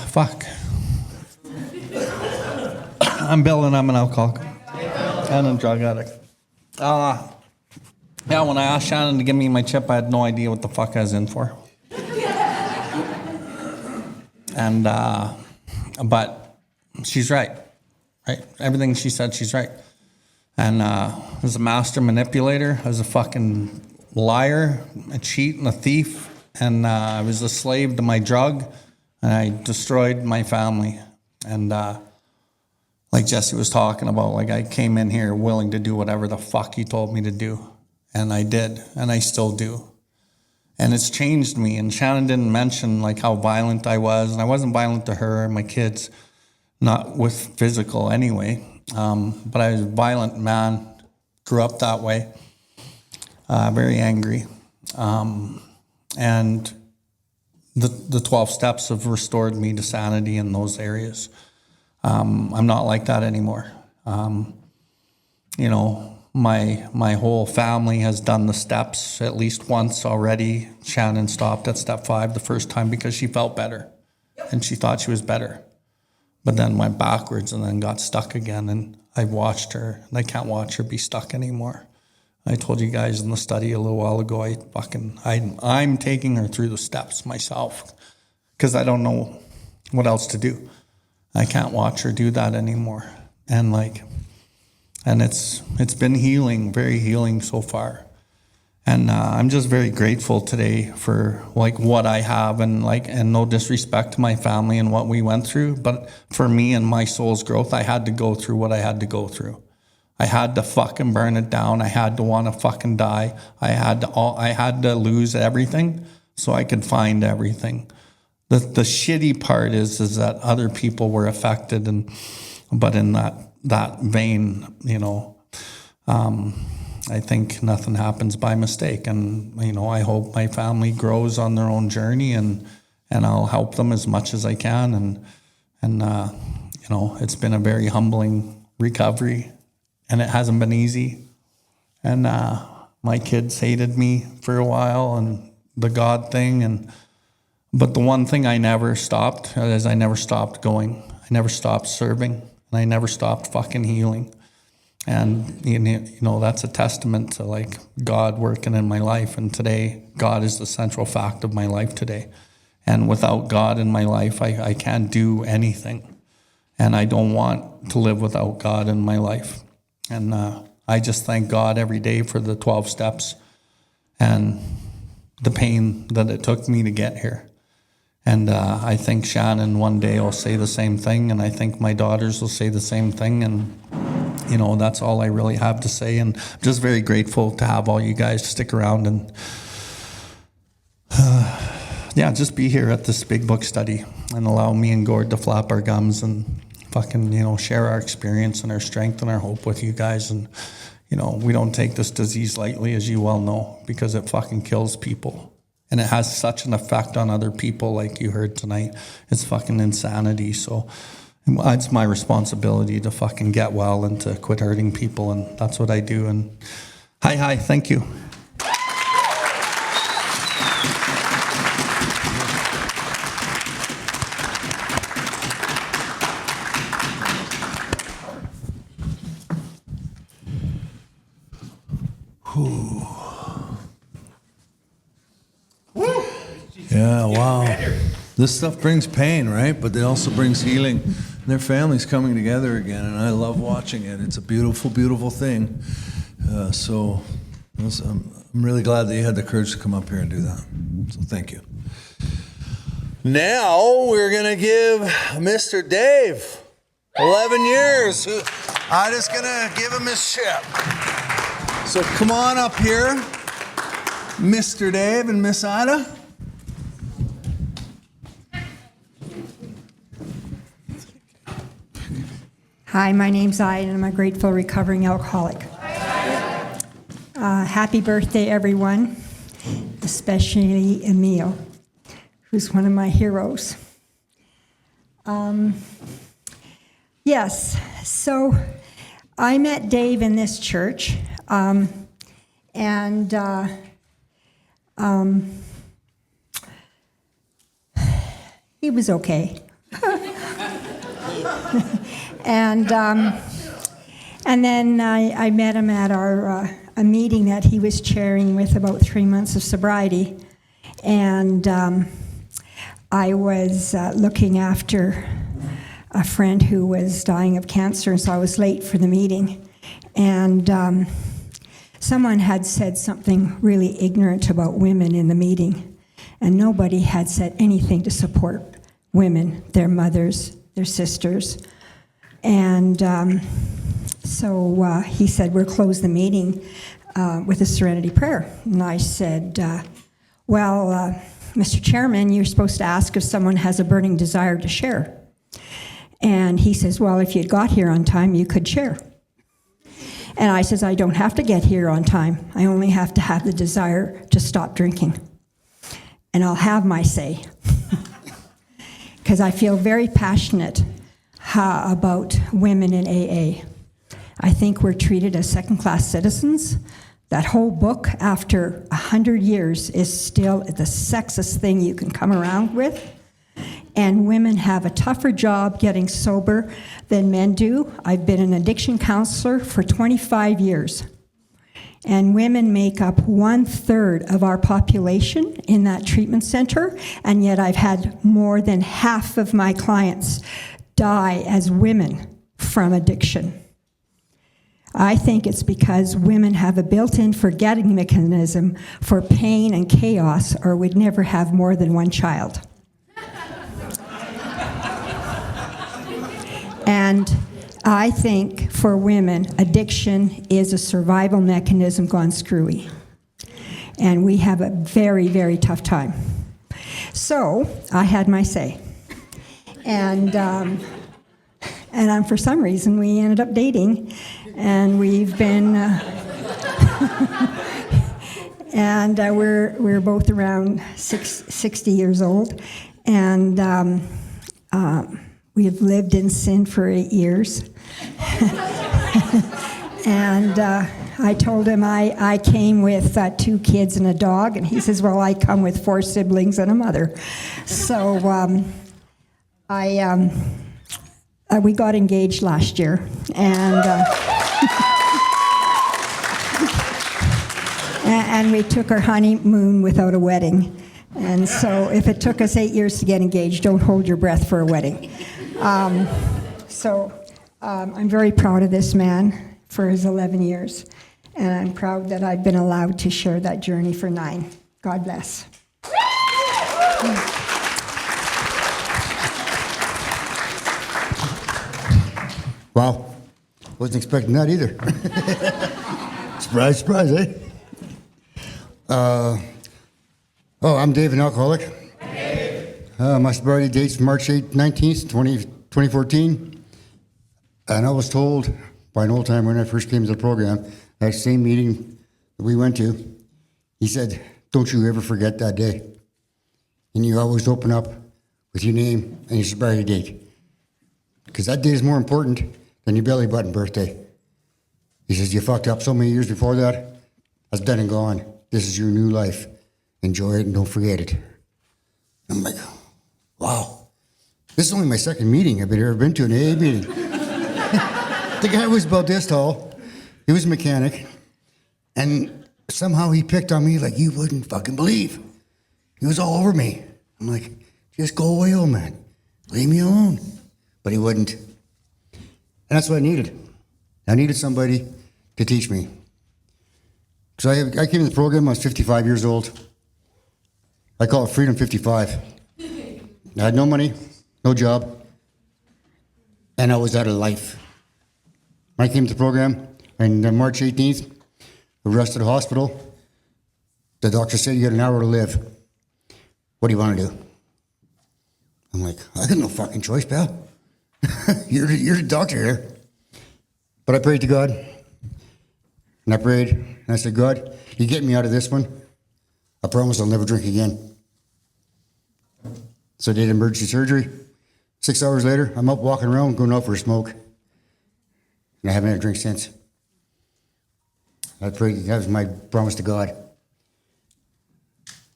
Fuck. I'm Bill, and I'm an alcoholic and a drug addict. Yeah, when I asked Shannon to give me my chip, I had no idea what the fuck I was in for. And, but she's right? Everything she said, she's right. And I was a master manipulator. I was a fucking liar, a cheat, and a thief. And I was a slave to my drug, and I destroyed my family. And like Jesse was talking about, like I came in here willing to do whatever the fuck he told me to do. And I did, and I still do. And it's changed me. And Shannon didn't mention like how violent I was. And I wasn't violent to her and my kids, not with physical anyway. But I was a violent man, grew up that way, very angry. And the 12 steps have restored me to sanity in those areas. I'm not like that anymore. You know, my whole family has done the steps at least once already. Shannon stopped at step 5 the first time because she felt better and she thought she was better. but then went backwards and then got stuck again. And I watched her, and I can't watch her be stuck anymore. I told you guys in the study a little while ago, I'm taking her through the steps myself because I don't know what else to do. I can't watch her do that anymore. And it's been healing, very healing so far. And I'm just very grateful today for like what I have, and no disrespect to my family and what we went through, but for me and my soul's growth, I had to go through what I had to go through. I had to fucking burn it down. I had to want to fucking die. I had to lose everything so I could find everything. The shitty part is that other people were affected, but in that vein, I think nothing happens by mistake. And, I hope my family grows on their own journey, and I'll help them as much as I can. And it's been a very humbling recovery, and it hasn't been easy. And my kids hated me for a while, and the God thing. But the one thing I never stopped is I never stopped going. I never stopped serving, and I never stopped fucking healing. And, that's a testament to like God working in my life. And today, God is the central fact of my life today. And without God in my life, I can't do anything. And I don't want to live without God in my life. And I just thank God every day for the 12 steps and the pain that it took me to get here. And I think Shannon one day will say the same thing, and I think my daughters will say the same thing. And that's all I really have to say. And I'm just very grateful to have all you guys stick around and, just be here at this big book study and allow me and Gord to flap our gums and fucking, share our experience and our strength and our hope with you guys. And, we don't take this disease lightly, as you well know, because it fucking kills people. And it has such an effect on other people, like you heard tonight. It's fucking insanity. So it's my responsibility to fucking get well and to quit hurting people, and that's what I do. And hi, thank you. Yeah, wow. This stuff brings pain, right? But it also brings healing. Their families coming together again, and I love watching it. It's a beautiful, beautiful thing. So I'm really glad that you had the courage to come up here and do that. So thank you. Now we're going to give Mr. Dave 11 years. I'm just going to give him his chip. So come on up here, Mr. Dave and Miss Ida. Hi, my name's Ida, and I'm a grateful recovering alcoholic. Happy birthday, everyone, especially Emil, who's one of my heroes. Yes, so I met Dave in this church, and he was okay. And then I met him at a meeting that he was chairing with about 3 months of sobriety. And I was looking after a friend who was dying of cancer, so I was late for the meeting. And someone had said something really ignorant about women in the meeting, and nobody had said anything to support women, their mothers, their sisters. And so he said, we'll close the meeting with a serenity prayer. And I said, Mr. Chairman, you're supposed to ask if someone has a burning desire to share. And he says, well, if you'd got here on time, you could share. And I says, I don't have to get here on time. I only have to have the desire to stop drinking. And I'll have my say. Because I feel very passionate about women in AA. I think we're treated as second-class citizens. That whole book, after 100 years, is still the sexist thing you can come around with. and women have a tougher job getting sober than men do. I've been an addiction counselor for 25 years. And women make up 1/3 of our population in that treatment center, and yet I've had more than half of my clients die as women from addiction. I think it's because women have a built-in forgetting mechanism for pain and chaos, or would never have more than one child. And I think for women, addiction is a survival mechanism gone screwy. And we have a very, very tough time. So I had my say. And for some reason, we ended up dating. And we've been, we're both around 60 years old. And we have lived in sin for 8 years. And I told him I came with 2 kids and a dog, and he says, well, I come with 4 siblings and a mother. So we got engaged last year, and and we took our honeymoon without a wedding. And so if it took us 8 years to get engaged, don't hold your breath for a wedding. I'm very proud of this man for his 11 years, and I'm proud that I've been allowed to share that journey for 9. God bless. Wow, wasn't expecting that either. Surprise, surprise, eh? I'm Dave, an alcoholic. My sobriety date's March 19th, 2014. And I was told by an old timer when I first came to the program, that same meeting that we went to, he said, don't you ever forget that day. And you always open up with your name and your sobriety date. Because that day is more important than your belly button birthday. He says, you fucked up so many years before that. That's done and gone. This is your new life. Enjoy it and don't forget it. I'm like, wow. This is only my second meeting I've ever been to, an AA meeting. The guy was about this tall. He was a mechanic. And somehow he picked on me like you wouldn't fucking believe. He was all over me. I'm like, just go away, old man. Leave me alone. But he wouldn't. And that's what I needed. I needed somebody to teach me. So I came to the program, I was 55 years old. I call it Freedom 55. I had no money, no job, and I was out of life. When I came to the program, on March 18th, I rushed to the hospital. The doctor said, you got an hour to live. What do you want to do? I'm like, I got no fucking choice, pal. You're the doctor here. But I prayed to God. And I prayed, and I said, God, you get me out of this one. I promise I'll never drink again. So I did emergency surgery. 6 hours later, I'm up walking around, going out for a smoke. And I haven't had a drink since. I prayed, that was my promise to God.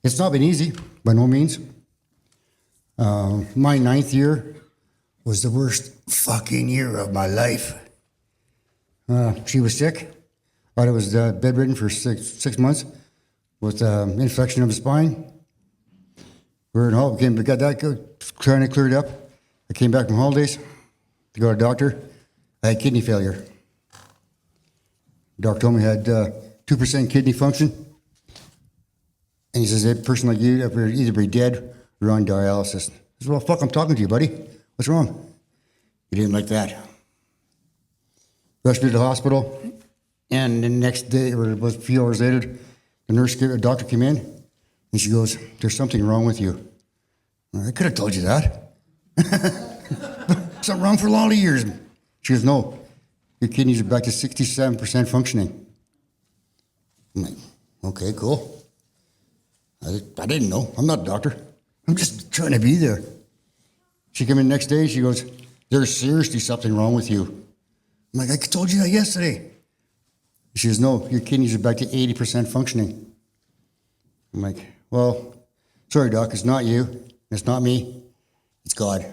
It's not been easy, by no means. My 9th year was the worst fucking year of my life. She was sick. I was bedridden for six months with infection of the spine. We were in holiday, we got that good, trying to clear it up. I came back from holidays to go to the doctor. I had kidney failure. The doctor told me I had 2% kidney function. And he says, a person like you either be dead or on dialysis. I said, well, fuck, I'm talking to you, buddy. What's wrong? He didn't like that. Rushed me to the hospital. And the next day, or it was a few hours later, the doctor came in, and she goes, there's something wrong with you. I could have told you that. Something wrong for a lot of years. She goes, no, your kidneys are back to 67% functioning. I'm like, okay, cool. I didn't know. I'm not a doctor. I'm just trying to be there. She came in the next day, she goes, there's seriously something wrong with you. I'm like, I told you that yesterday. She goes, no, your kidneys are back to 80% functioning. I'm like, well, sorry, doc, it's not you. It's not me. It's God.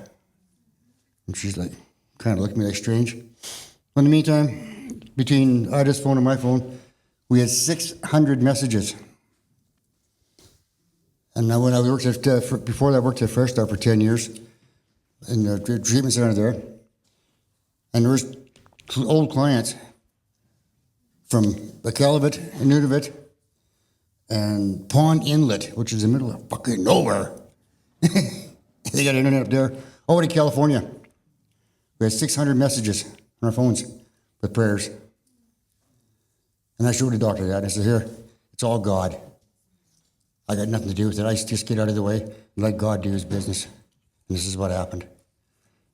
And she's like, kind of looked at me like strange. In the meantime, between Ida's phone and my phone, we had 600 messages. And now when I worked at, before that, I worked at Fresh Start for 10 years in the treatment center there. And there was old clients from Iqaluit and Nunavut and Pond Inlet, which is in the middle of fucking nowhere. They got internet up there. Over to California. We had 600 messages on our phones with prayers. And I showed the doctor that. I said, here, it's all God. I got nothing to do with it. I just get out of the way and let God do his business. And this is what happened.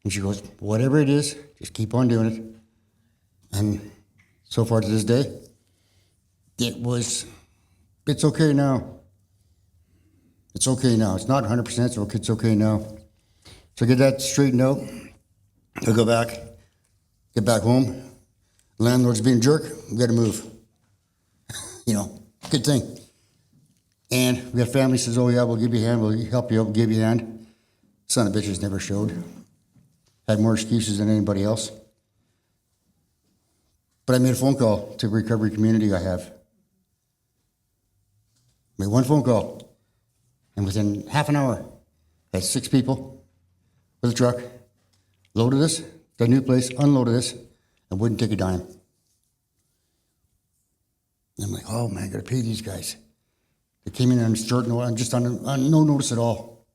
And she goes, whatever it is, just keep on doing it. And so far to this day, it's okay now. It's okay now. It's not 100%, so it's okay now. So get that straightened out. I'll go back, get back home. Landlord's being a jerk, we gotta move. Good thing. And we got family says, oh yeah, we'll give you a hand, we'll help you out, we'll give you a hand. Son of bitches never showed. Had more excuses than anybody else. But I made a phone call to the recovery community I have. Made one phone call. And within half an hour, I had 6 people with a truck, loaded us, got a new place, unloaded us, and wouldn't take a dime. And I'm like, oh man, I gotta pay these guys. They came in on short notice, just on no notice at all.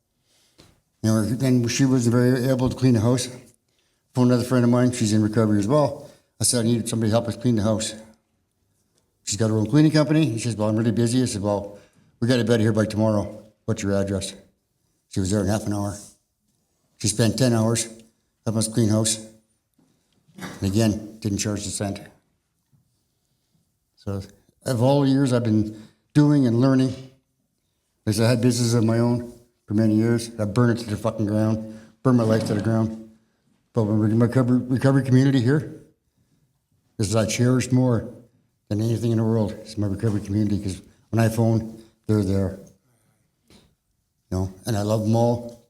Then she was very able to clean the house. Phoned another friend of mine, she's in recovery as well. I said, I needed somebody to help us clean the house. She's got her own cleaning company. She says, well, I'm really busy. I said, well, we got a bed here by tomorrow. What's your address? She was there in half an hour. She spent 10 hours helping us clean house. And again, didn't charge a cent. So of all the years I've been doing and learning, because I had business of my own for many years. I burned it to the fucking ground, burned my life to the ground. But when we're in my recovery community here, this is I cherish more than anything in the world. It's my recovery community, because when I phone, they're there. And I love them all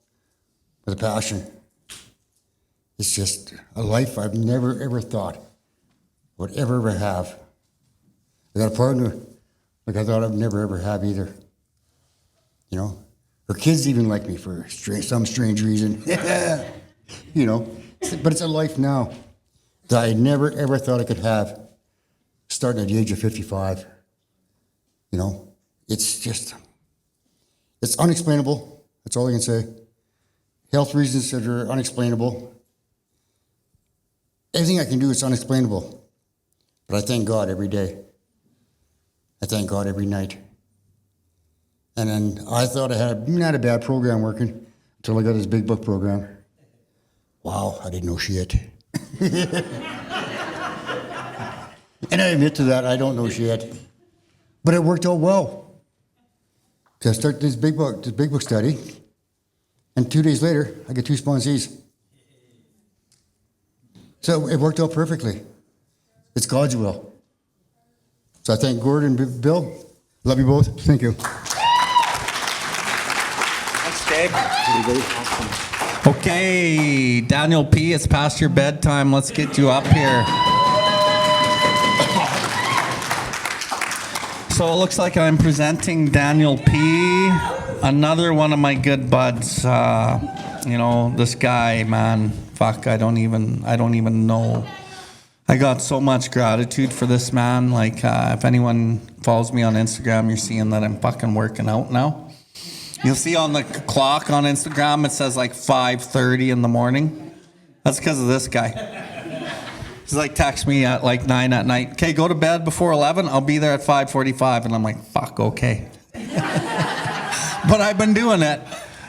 with a passion. It's just a life I've never, ever thought would ever have. I got a partner like I thought I'd never, ever have either. Her kids even like me for some strange reason. But it's a life now that I never, ever thought I could have, starting at the age of 55. It's unexplainable. That's all I can say. Health reasons that are unexplainable. Everything I can do is unexplainable. But I thank God every day. I thank God every night. And then I thought I had not a bad program working until I got this big book program. Wow, I didn't know shit. And I admit to that, I don't know shit. But it worked out well. So I started this big book study, and 2 days later, I get 2 sponsees. So it worked out perfectly. It's God's will. So I thank Gord and Bill. Love you both. Thank you. Thanks, Dave. Okay, Daniel P., it's past your bedtime. Let's get you up here. So it looks like I'm presenting Daniel P., another one of my good buds. This guy, man, fuck, I don't even know. I got so much gratitude for this man. If anyone follows me on Instagram, you're seeing that I'm fucking working out now. You'll see on the clock on Instagram, it says 5:30 in the morning. That's because of this guy. He's text me at 9 at night. Okay, go to bed before 11. I'll be there at 5:45. And I'm like, fuck, okay. But I've been doing it.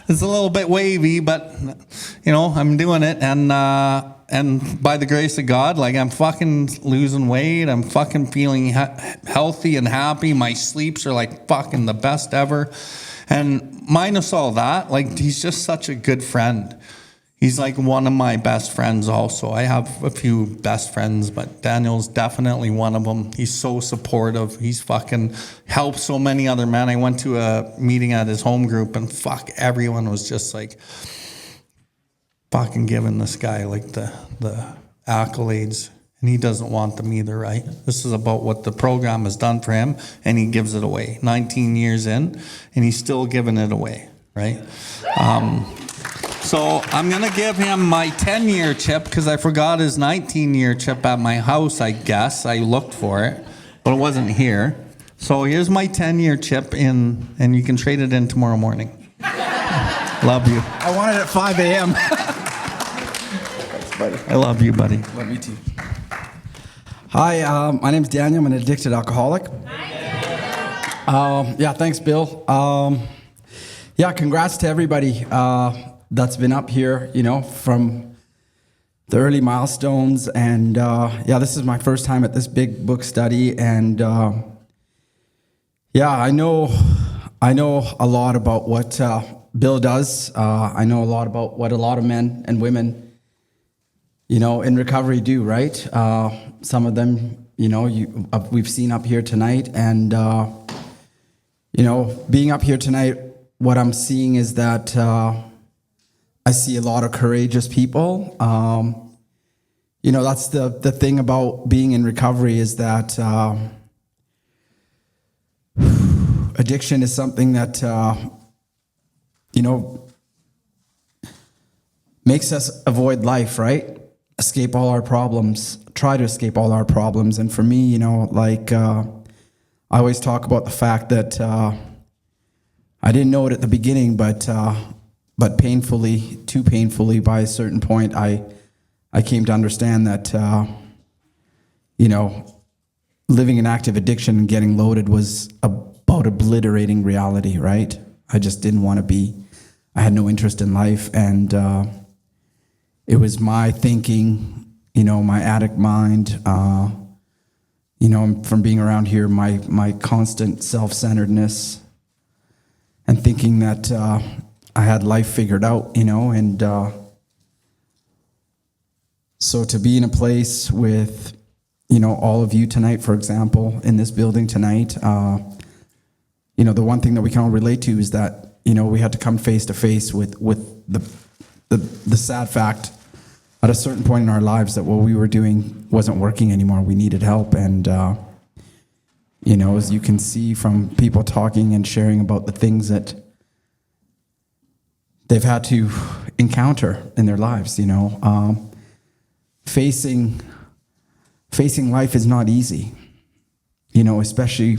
It's a little bit wavy, but I'm doing it. And by the grace of God, I'm fucking losing weight. I'm fucking feeling healthy and happy. My sleeps are fucking the best ever. And minus all that, he's just such a good friend. He's one of my best friends also. I have a few best friends, but Daniel's definitely one of them. He's so supportive. He's fucking helped so many other men. I went to a meeting at his home group, and fuck, everyone was just fucking giving this guy like the accolades, and he doesn't want them either, right? This is about what the program has done for him, and he gives it away. 19 years in, and he's still giving it away, right? So I'm going to give him my 10-year chip because I forgot his 19-year chip at my house, I guess. I looked for it, but it wasn't here. So here's my 10-year chip, and you can trade it in tomorrow morning. Love you. I want it at 5 a.m. Thanks, buddy. I love you, buddy. Love you too. Hi, my name's Daniel. I'm an addicted alcoholic. Yeah, thanks, Bill. Yeah, congrats to everybody that's been up here, you know, from the early milestones. And yeah, this is my first time at this big book study. And yeah, I know a lot about what Bill does. I know a lot about what a lot of men and women, you know, in recovery do, right? Some of them, you know, we've seen up here tonight. And, you know, being up here tonight, what I'm seeing is that I see a lot of courageous people. You know, that's the thing about being in recovery is that addiction is something that, you know, makes us avoid life, right? Escape all our problems, try to escape all our problems. And for me, you know, like I always talk about the fact that I didn't know it at the beginning, but painfully, too painfully, by a certain point, I came to understand that, you know, living in active addiction and getting loaded was about obliterating reality, right? I just didn't want to be. I had no interest in life, and it was my thinking, you know, my addict mind, you know, from being around here, my constant self-centeredness, and thinking that I had life figured out, you know, and so to be in a place with, you know, all of you tonight, for example, in this building tonight, you know, the one thing that we can all relate to is that, you know, we had to come face to face with the sad fact at a certain point in our lives that what we were doing wasn't working anymore. We needed help. And, you know, as you can see from people talking and sharing about the things that they've had to encounter in their lives, you know, facing life is not easy, you know, especially,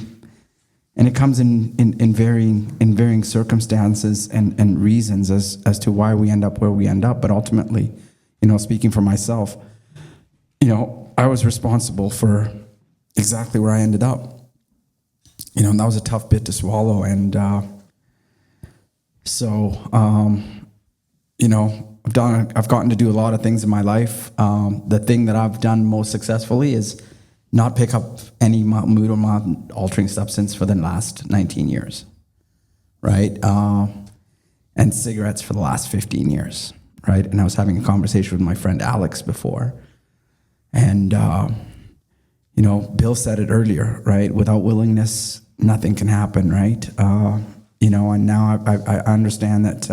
and it comes in varying circumstances and reasons as to why we end up where we end up. But ultimately, you know, speaking for myself, you know, I was responsible for exactly where I ended up. You know, and that was a tough bit to swallow. And so, you know, I've gotten to do a lot of things in my life. The thing that I've done most successfully is not pick up any mood or mind-altering substance for the last 19 years, right? And cigarettes for the last 15 years, right? And I was having a conversation with my friend Alex before. And, you know, Bill said it earlier, right? Without willingness, nothing can happen, right? You know, and now I understand that,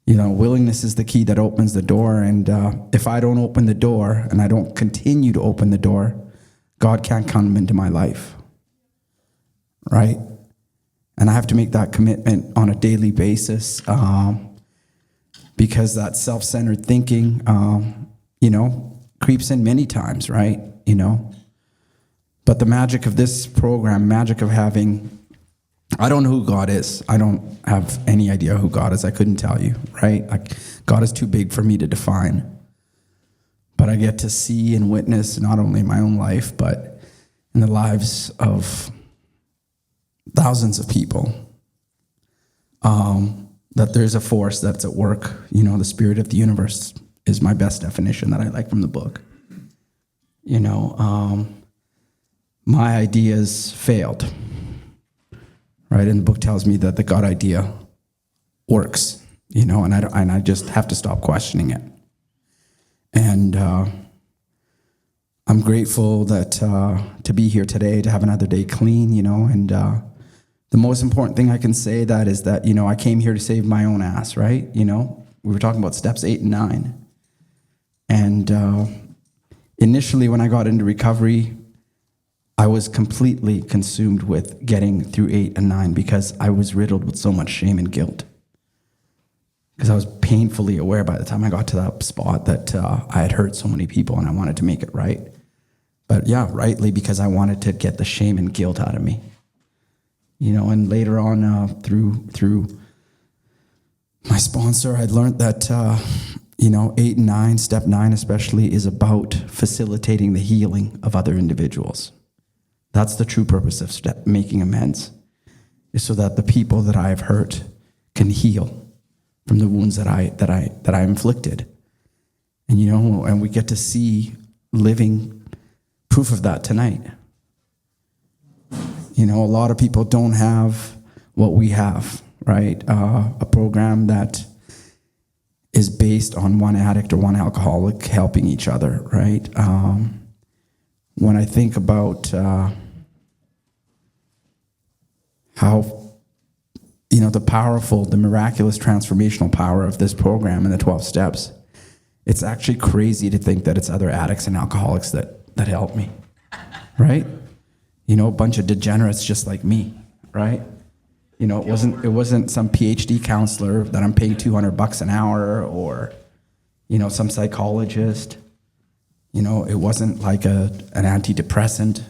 you know, willingness is the key that opens the door. And if I don't open the door and I don't continue to open the door, God can't come into my life, right? And I have to make that commitment on a daily basis because that self-centered thinking, you know, creeps in many times, right? You know, but the magic of this program, magic of having, I don't know who God is. I don't have any idea who God is. I couldn't tell you, right? Like, God is too big for me to define. But I get to see and witness not only in my own life, but in the lives of thousands of people, that there's a force that's at work. You know, the spirit of the universe is my best definition that I like from the book. You know, my ideas failed, right? And the book tells me that the God idea works, you know, and I just have to stop questioning it. And I'm grateful that to be here today, to have another day clean, you know, and the most important thing I can say that is that, you know, I came here to save my own ass, right? You know, We were talking about steps 8 and 9. And initially, when I got into recovery, I was completely consumed with getting through 8 and 9 because I was riddled with so much shame and guilt. Because I was painfully aware by the time I got to that spot that I had hurt so many people and I wanted to make it right. But yeah, rightly, because I wanted to get the shame and guilt out of me. You know, and later on through my sponsor, I learned that, 8 and 9, step 9 especially, is about facilitating the healing of other individuals. That's the true purpose of making amends, is so that the people that I have hurt can heal from the wounds that I inflicted. And, and we get to see living proof of that tonight. A lot of people don't have what we have, right? A program that is based on one addict or one alcoholic helping each other, right? When I think about how, the miraculous transformational power of this program and the 12 steps, it's actually crazy to think that it's other addicts and alcoholics that help me, right? A bunch of degenerates just like me, right? It wasn't some PhD counselor that I'm paying $200 an hour or, some psychologist. It wasn't like an antidepressant,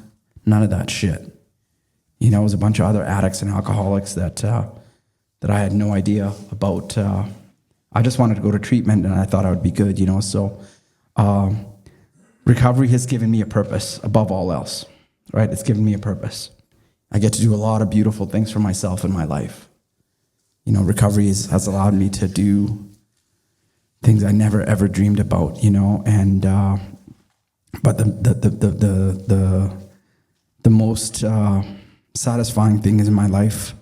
none of that shit. It was a bunch of other addicts and alcoholics that I had no idea about. I just wanted to go to treatment and I thought I would be good, so recovery has given me a purpose above all else, right? It's given me a purpose. I get to do a lot of beautiful things for myself in my life. Recovery has allowed me to do things I never ever dreamed about, and but the most satisfying thing in my life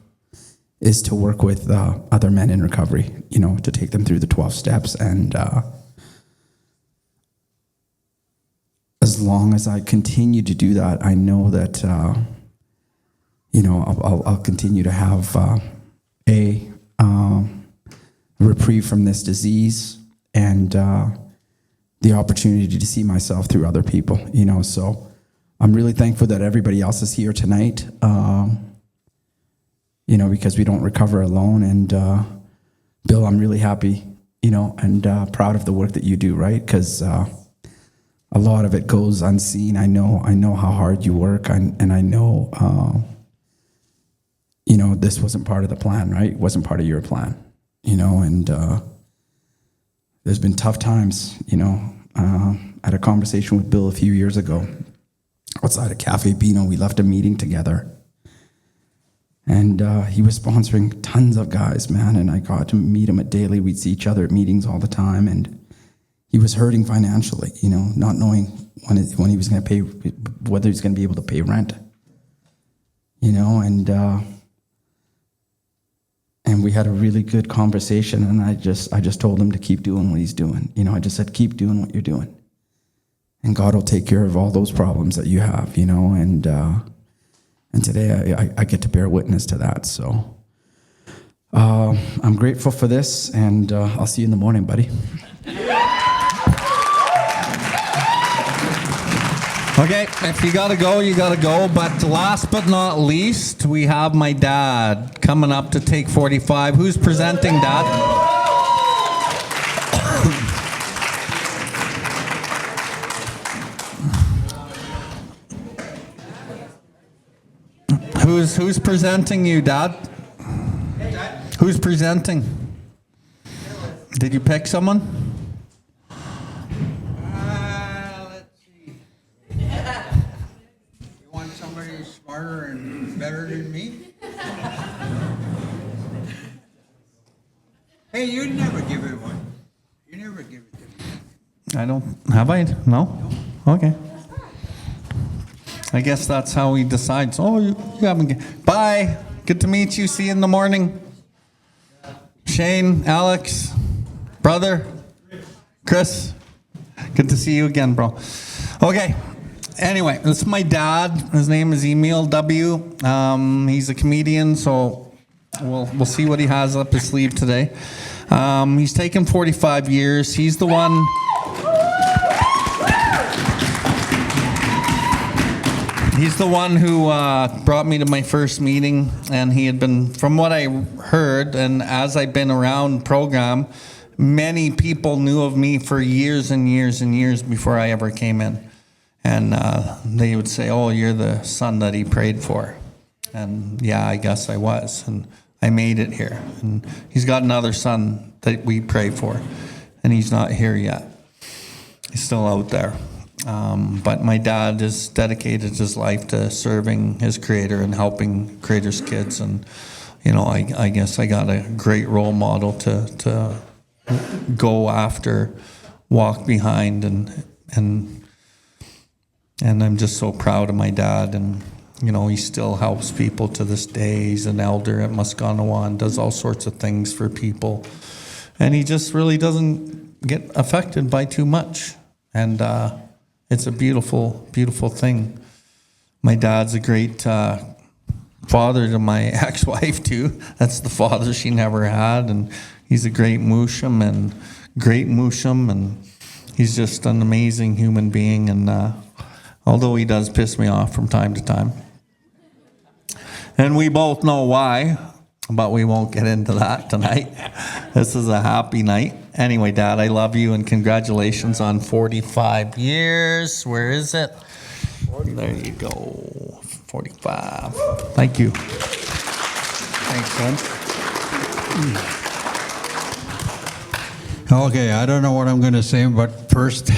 is to work with other men in recovery, to take them through the 12 steps. And as long as I continue to do that, I know that, I'll continue to have a reprieve from this disease and the opportunity to see myself through other people, so I'm really thankful that everybody else is here tonight, because we don't recover alone. And Bill, I'm really happy, and proud of the work that you do, right? Because a lot of it goes unseen. I know how hard you work, and I know, this wasn't part of the plan, right? It wasn't part of your plan, and there's been tough times, I had a conversation with Bill a few years ago outside of Cafe Bino. We left a meeting together, and he was sponsoring tons of guys, man, and I got to meet him at daily. We'd see each other at meetings all the time, and he was hurting financially, not knowing when he was going to pay, whether he's going to be able to pay rent, and we had a really good conversation, and I just told him to keep doing what he's doing. I just said, keep doing what you're doing, and God will take care of all those problems that you have, and today I get to bear witness to that. So I'm grateful for this, and I'll see you in the morning, buddy. Okay, if you gotta go, you gotta go. But last but not least, we have my dad coming up to take 45. Who's presenting, Dad? Who's presenting you, Dad? Who's presenting? Did you pick someone? Smarter and better than me? Hey, you never give it one. You never give it to me. I don't. Have I? No? Okay. I guess that's how he decides. Oh, you haven't. Bye. Good to meet you. See you in the morning. Shane, Alex, brother, Chris. Good to see you again, bro. Okay. Anyway, this is my dad. His name is Emil W. He's a comedian, so we'll see what he has up his sleeve today. He's taken 45 years. He's the one. He's the one who brought me to my first meeting, and he had been, from what I heard, and as I've been around program, many people knew of me for years and years and years before I ever came in. And they would say, oh, you're the son that he prayed for. And yeah, I guess I was. And I made it here. And he's got another son that we pray for. And he's not here yet. He's still out there. But my dad has dedicated his life to serving his creator and helping creator's kids. And, you know, I guess I got a great role model to go after, walk behind, and I'm just so proud of my dad. And, you know, he still helps people to this day. He's an elder at Muscanawan, does all sorts of things for people. And he just really doesn't get affected by too much. And it's a beautiful, beautiful thing. My dad's a great father to my ex-wife, too. That's the father she never had. And he's a great mooshum, and he's just an amazing human being. And although he does piss me off from time to time. And we both know why, but we won't get into that tonight. This is a happy night. Anyway, Dad, I love you, and congratulations on 45 years. Where is it? There you go. 45. Thank you. Thanks, son. Okay, I don't know what I'm going to say, but first,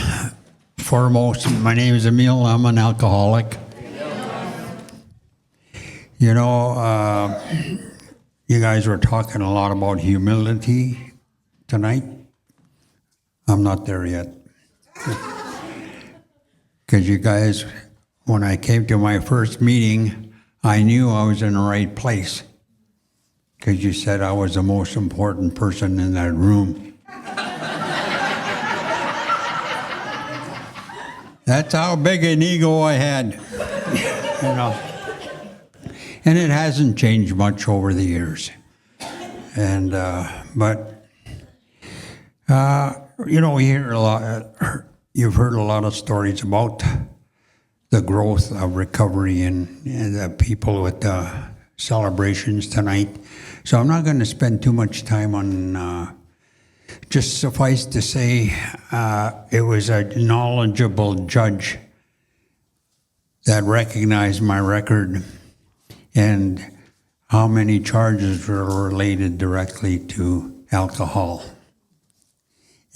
foremost, my name is Emil. I'm an alcoholic. You know, you guys were talking a lot about humility tonight. I'm not there yet. Because you guys, when I came to my first meeting, I knew I was in the right place. Because you said I was the most important person in that room. That's how big an ego I had. You know. And it hasn't changed much over the years. And, you know, you've heard a lot of stories about the growth of recovery and the people with celebrations tonight. So I'm not going to spend too much time on, just suffice to say, it was a knowledgeable judge that recognized my record and how many charges were related directly to alcohol,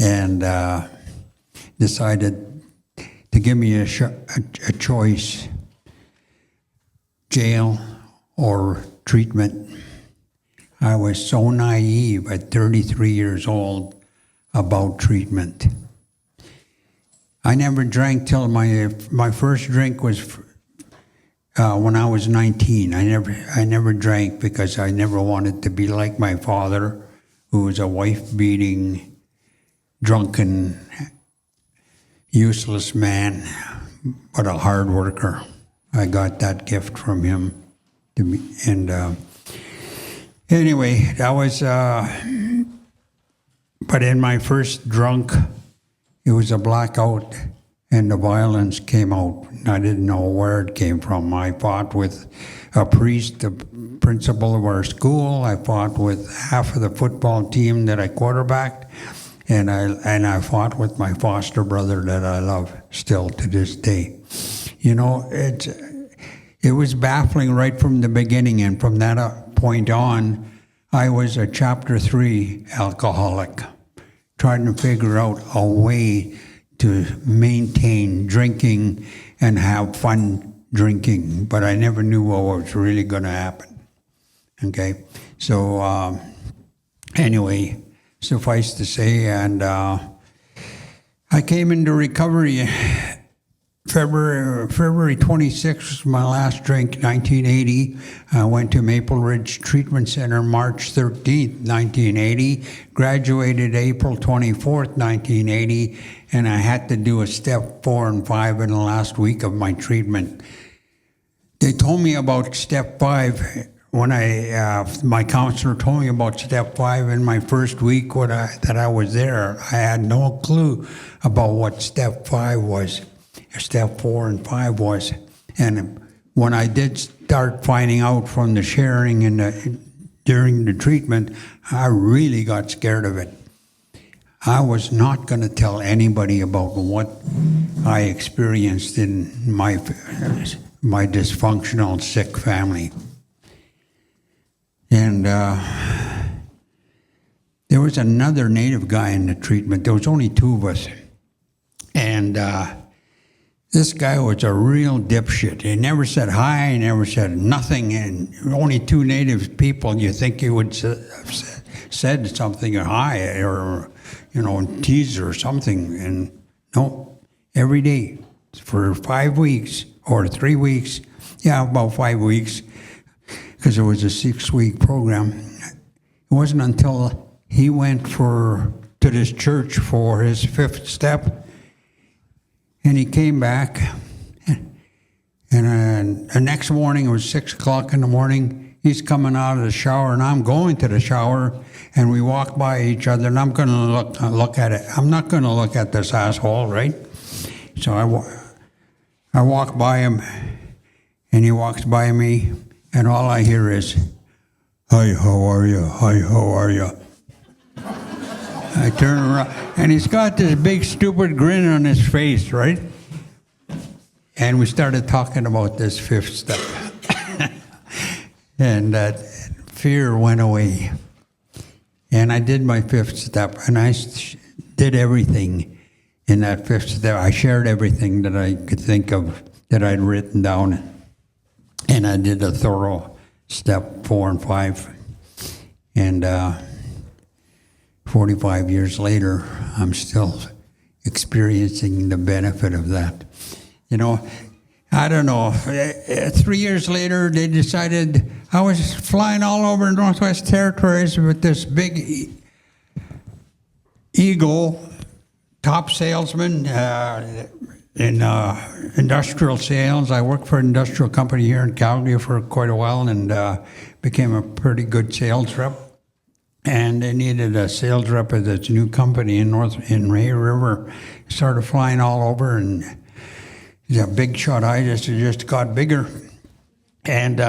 and decided to give me a choice, jail or treatment. I was so naive at 33 years old about treatment. I never drank till my first drink was when I was 19. I never drank because I never wanted to be like my father, who was a wife-beating, drunken, useless man, but a hard worker. I got that gift from him. Anyway, that was, but in my first drunk, it was a blackout, and the violence came out. I didn't know where it came from. I fought with a priest, the principal of our school. I fought with half of the football team that I quarterbacked, and I fought with my foster brother that I love still to this day. You know, it was baffling right from the beginning, and from that point on, I was a Chapter 3 alcoholic, trying to figure out a way to maintain drinking and have fun drinking, but I never knew what was really going to happen. Okay, so anyway, suffice to say, and I came into recovery February 26th was my last drink, 1980. I went to Maple Ridge Treatment Center March 13th, 1980. Graduated April 24th, 1980. And I had to do a step 4 and 5 in the last week of my treatment. They told me about step 5 my counselor told me about step 5 in my first week that I was there, I had no clue about what step 5 was, step 4 and 5 was. And when I did start finding out from the sharing and during the treatment, I really got scared of it. I was not going to tell anybody about what I experienced in my dysfunctional, sick family. And there was another Native guy in the treatment. There was only 2 of us. And this guy was a real dipshit. He never said hi, he never said nothing, and only 2 Native people, you think he would have said something, or hi, or, tease or something. And no, every day for 5 weeks, or 3 weeks, about 5 weeks, because it was a 6-week program. It wasn't until he went to this church for his 5th step, and he came back, and the next morning, it was 6 o'clock in the morning, he's coming out of the shower, and I'm going to the shower, and we walk by each other, and I'm going to look at it. I'm not going to look at this asshole, right? So I walk by him, and he walks by me, and all I hear is, "Hi, how are you? Hi, how are you?" I turn around, and he's got this big, stupid grin on his face, right? And we started talking about this 5th step. And that fear went away. And I did my 5th step, and I did everything in that 5th step. I shared everything that I could think of that I'd written down. And I did a thorough step 4 and 5. And 45 years later, I'm still experiencing the benefit of that. I don't know. 3 years later, they decided I was flying all over the Northwest Territories with this big ego, top salesman in industrial sales. I worked for an industrial company here in Calgary for quite a while, and became a pretty good sales rep. And they needed a sales rep at this new company in Ray River. Started flying all over, and he's a big shot. I just got bigger. And,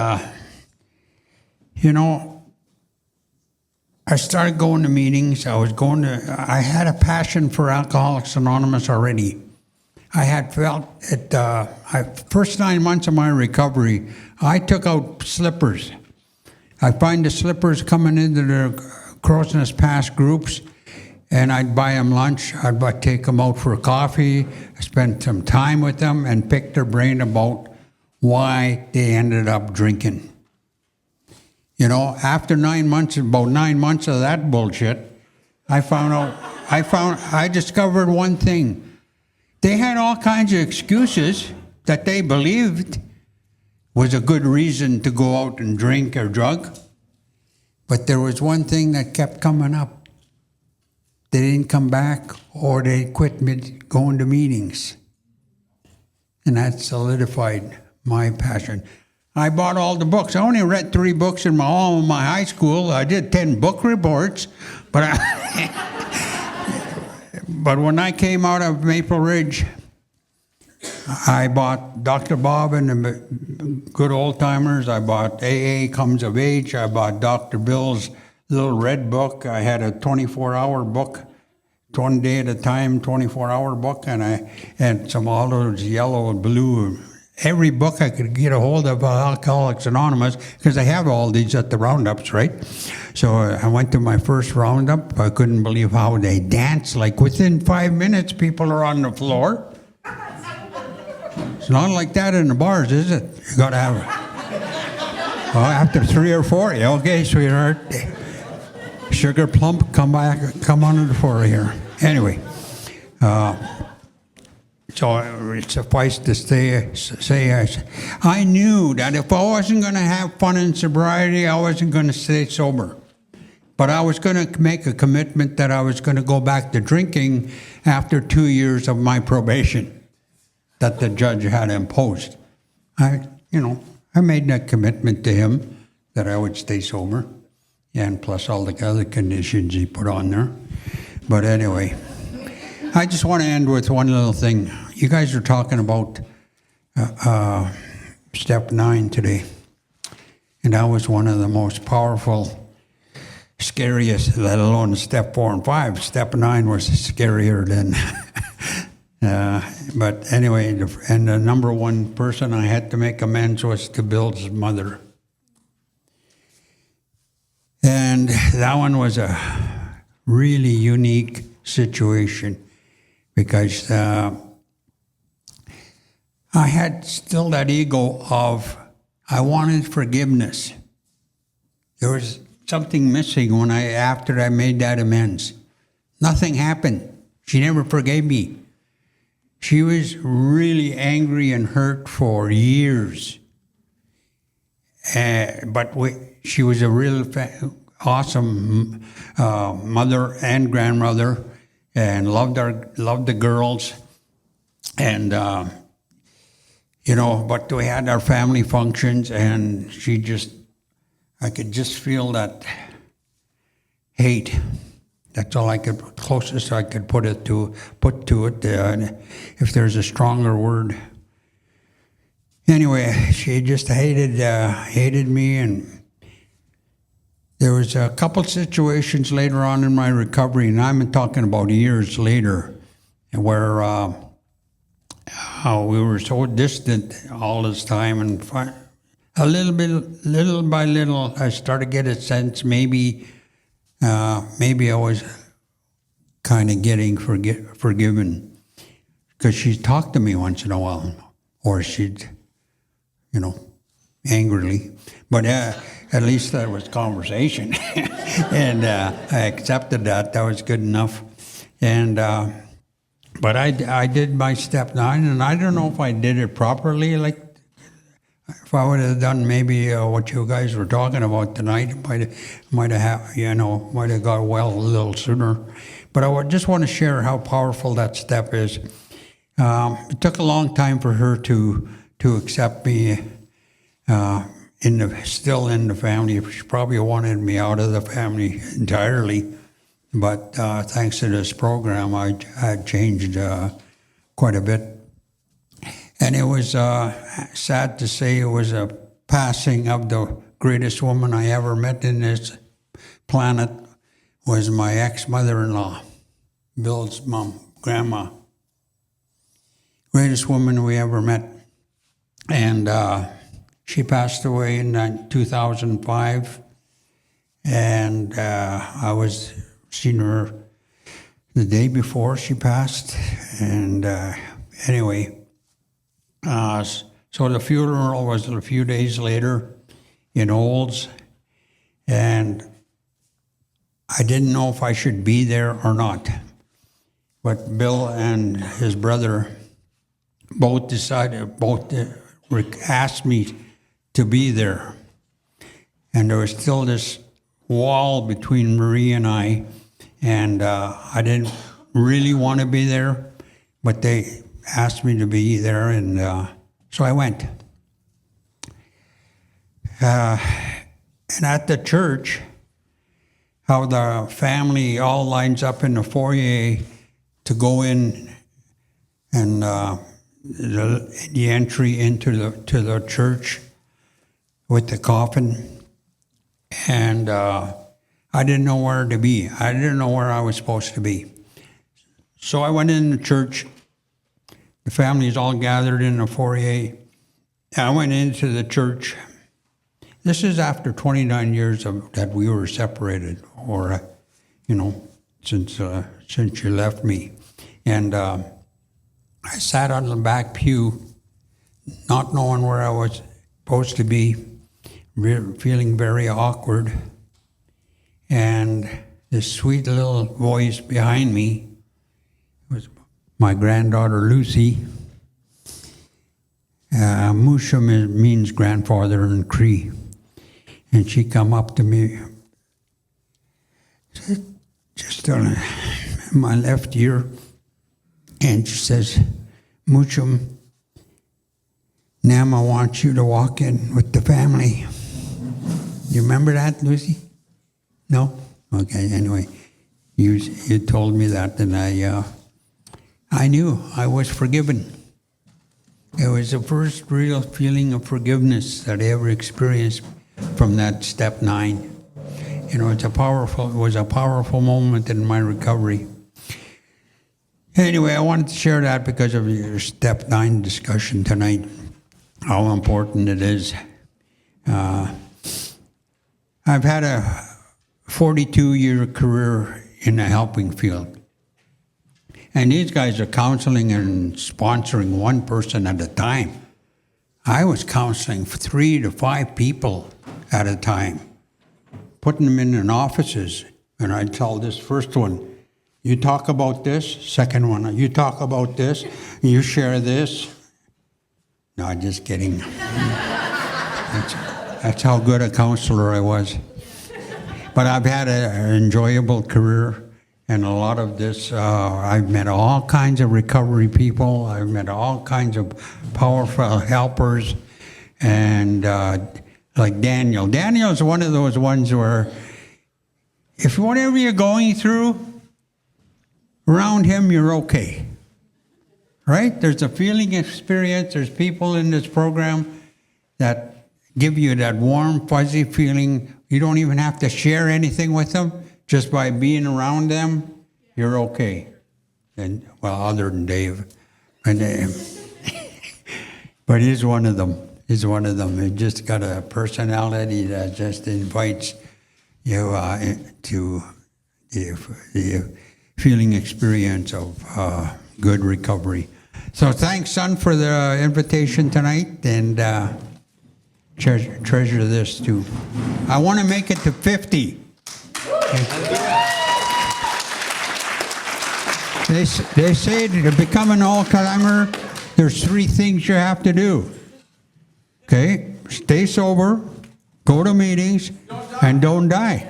I started going to meetings. I had a passion for Alcoholics Anonymous already. I had felt it, first 9 months of my recovery, I took out slippers. I find the slippers coming into the Crow's Pass groups, and I'd buy them lunch. I'd take them out for a coffee, spend some time with them, and pick their brain about why they ended up drinking. After 9 months, about 9 months of that bullshit, I discovered one thing. They had all kinds of excuses that they believed was a good reason to go out and drink or drug. But there was one thing that kept coming up. They didn't come back, or they quit going to meetings. And that solidified my passion. I bought all the books. I only read 3 books in all of my high school. I did 10 book reports, but but when I came out of Maple Ridge, I bought Dr. Bob and the Good Old Timers. I bought AA Comes of Age. I bought Dr. Bill's little red book. I had a 24-hour book, 1 day at a time, 24-hour book, and I had all those yellow and blue. Every book I could get a hold of Alcoholics Anonymous, because I have all these at the roundups, right? So I went to my first roundup. I couldn't believe how they dance. Like within 5 minutes, people are on the floor. It's not like that in the bars, is it? You got to have it. Well, after 3 or 4, okay, sweetheart. Sugar plump, come on the floor here. Anyway, so it suffice to say, I knew that if I wasn't going to have fun in sobriety, I wasn't going to stay sober. But I was going to make a commitment that I was going to go back to drinking after 2 years of my probation that the judge had imposed. I made that commitment to him that I would stay sober, and plus all the other conditions he put on there. But anyway, I just want to end with one little thing. You guys are talking about step 9 today, and that was one of the most powerful, scariest, let alone step 4 and 5. Step 9 was scarier than... but anyway, and the number one person I had to make amends was to Bill's mother. And that one was a really unique situation because I had still that ego of I wanted forgiveness. There was something missing after I made that amends. Nothing happened. She never forgave me. She was really angry and hurt for years. But she was a real awesome mother and grandmother, and loved the girls. And, but we had our family functions, and I could just feel that hate. That's all closest I could put to it, if there's a stronger word. Anyway, she just hated me, and there was a couple situations later on in my recovery, and I'm talking about years later, where we were so distant all this time, and little by little, I started to get a sense maybe I was kind of getting forgiven, because she'd talk to me once in a while, or she'd, angrily, but at least there was conversation, and I accepted that. That was good enough, and but I did my step 9, and I don't know if I did it properly, like. If I would have done maybe what you guys were talking about tonight, might have got well a little sooner. But I just want to share how powerful that step is. It took a long time for her to accept me still in the family. She probably wanted me out of the family entirely. But thanks to this program, I had changed quite a bit. And it was sad to say it was a passing of the greatest woman I ever met in this planet, was my ex-mother-in-law, Bill's mom, grandma. Greatest woman we ever met. And she passed away in 2005. And I was seeing her the day before she passed. And anyway... So the funeral was a few days later in Olds, and I didn't know if I should be there or not. But Bill and his brother both asked me to be there. And there was still this wall between Marie and I didn't really want to be there, but they asked me to be there, and so I went. And at the church, how the family all lines up in the foyer to go in, and the entry into the church with the coffin, and I didn't know where to be. I didn't know where I was supposed to be. So I went in the church. The family's all gathered in the foyer. I went into the church. This is after 29 years that we were separated, or, since you left me. And I sat on the back pew, not knowing where I was supposed to be, feeling very awkward. And this sweet little voice behind me was my granddaughter Lucy. Musha means grandfather in Cree. And she come up to me, just on my left ear, and she says, Mushum, Nama wants you to walk in with the family. You remember that, Lucy? No? Okay, anyway. You told me that, and I knew I was forgiven. It was the first real feeling of forgiveness that I ever experienced from that step 9. You know, it was a powerful moment in my recovery. Anyway, I wanted to share that because of your step 9 discussion tonight, how important it is. I've had a 42-year career in the helping field. And these guys are counseling and sponsoring one person at a time. I was counseling 3 to 5 people at a time, putting them in offices. And I'd tell this first one, you talk about this. Second one, you talk about this. You share this. No, just kidding. That's how good a counselor I was. But I've had an enjoyable career. And a lot of this, I've met all kinds of recovery people. I've met all kinds of powerful helpers. And like Daniel. Daniel's one of those ones where if whatever you're going through, around him you're okay. Right? There's a feeling experience. There's people in this program that give you that warm, fuzzy feeling. You don't even have to share anything with them. Just by being around them, you're okay. And well, other than Dave, but he's one of them. He's one of them. He just got a personality that just invites you to the feeling experience of good recovery. So thanks, son, for the invitation tonight, and treasure this too. I want to make it to 50. They say to become an all-timer, there's 3 things you have to do. Okay? Stay sober, go to meetings, and don't die.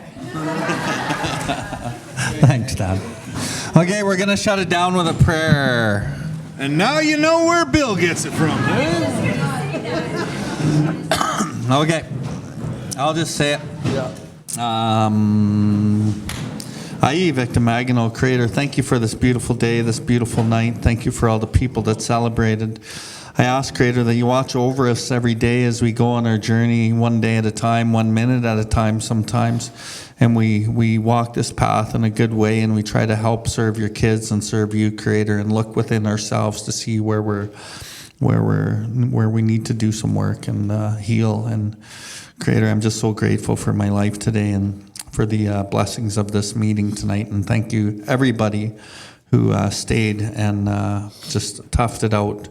Thanks, Dad. Okay, we're going to shut it down with a prayer. And now you know where Bill gets it from. Okay. I'll just say it. Yeah. Aye, Victim Agano, Creator, thank you for this beautiful day, this beautiful night. Thank you for all the people that celebrated. I ask, Creator, that you watch over us every day as we go on our journey, one day at a time, 1 minute at a time sometimes. And we walk this path in a good way, and we try to help serve your kids and serve you, Creator, and look within ourselves to see where we need to do some work and heal. And Creator, I'm just so grateful for my life today and for the blessings of this meeting tonight. And thank you, everybody who stayed and just toughed it out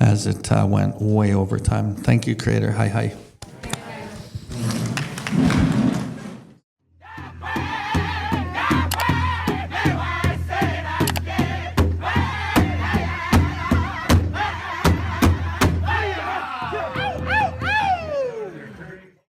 as it went way over time. Thank you, Creator. Hi, hi.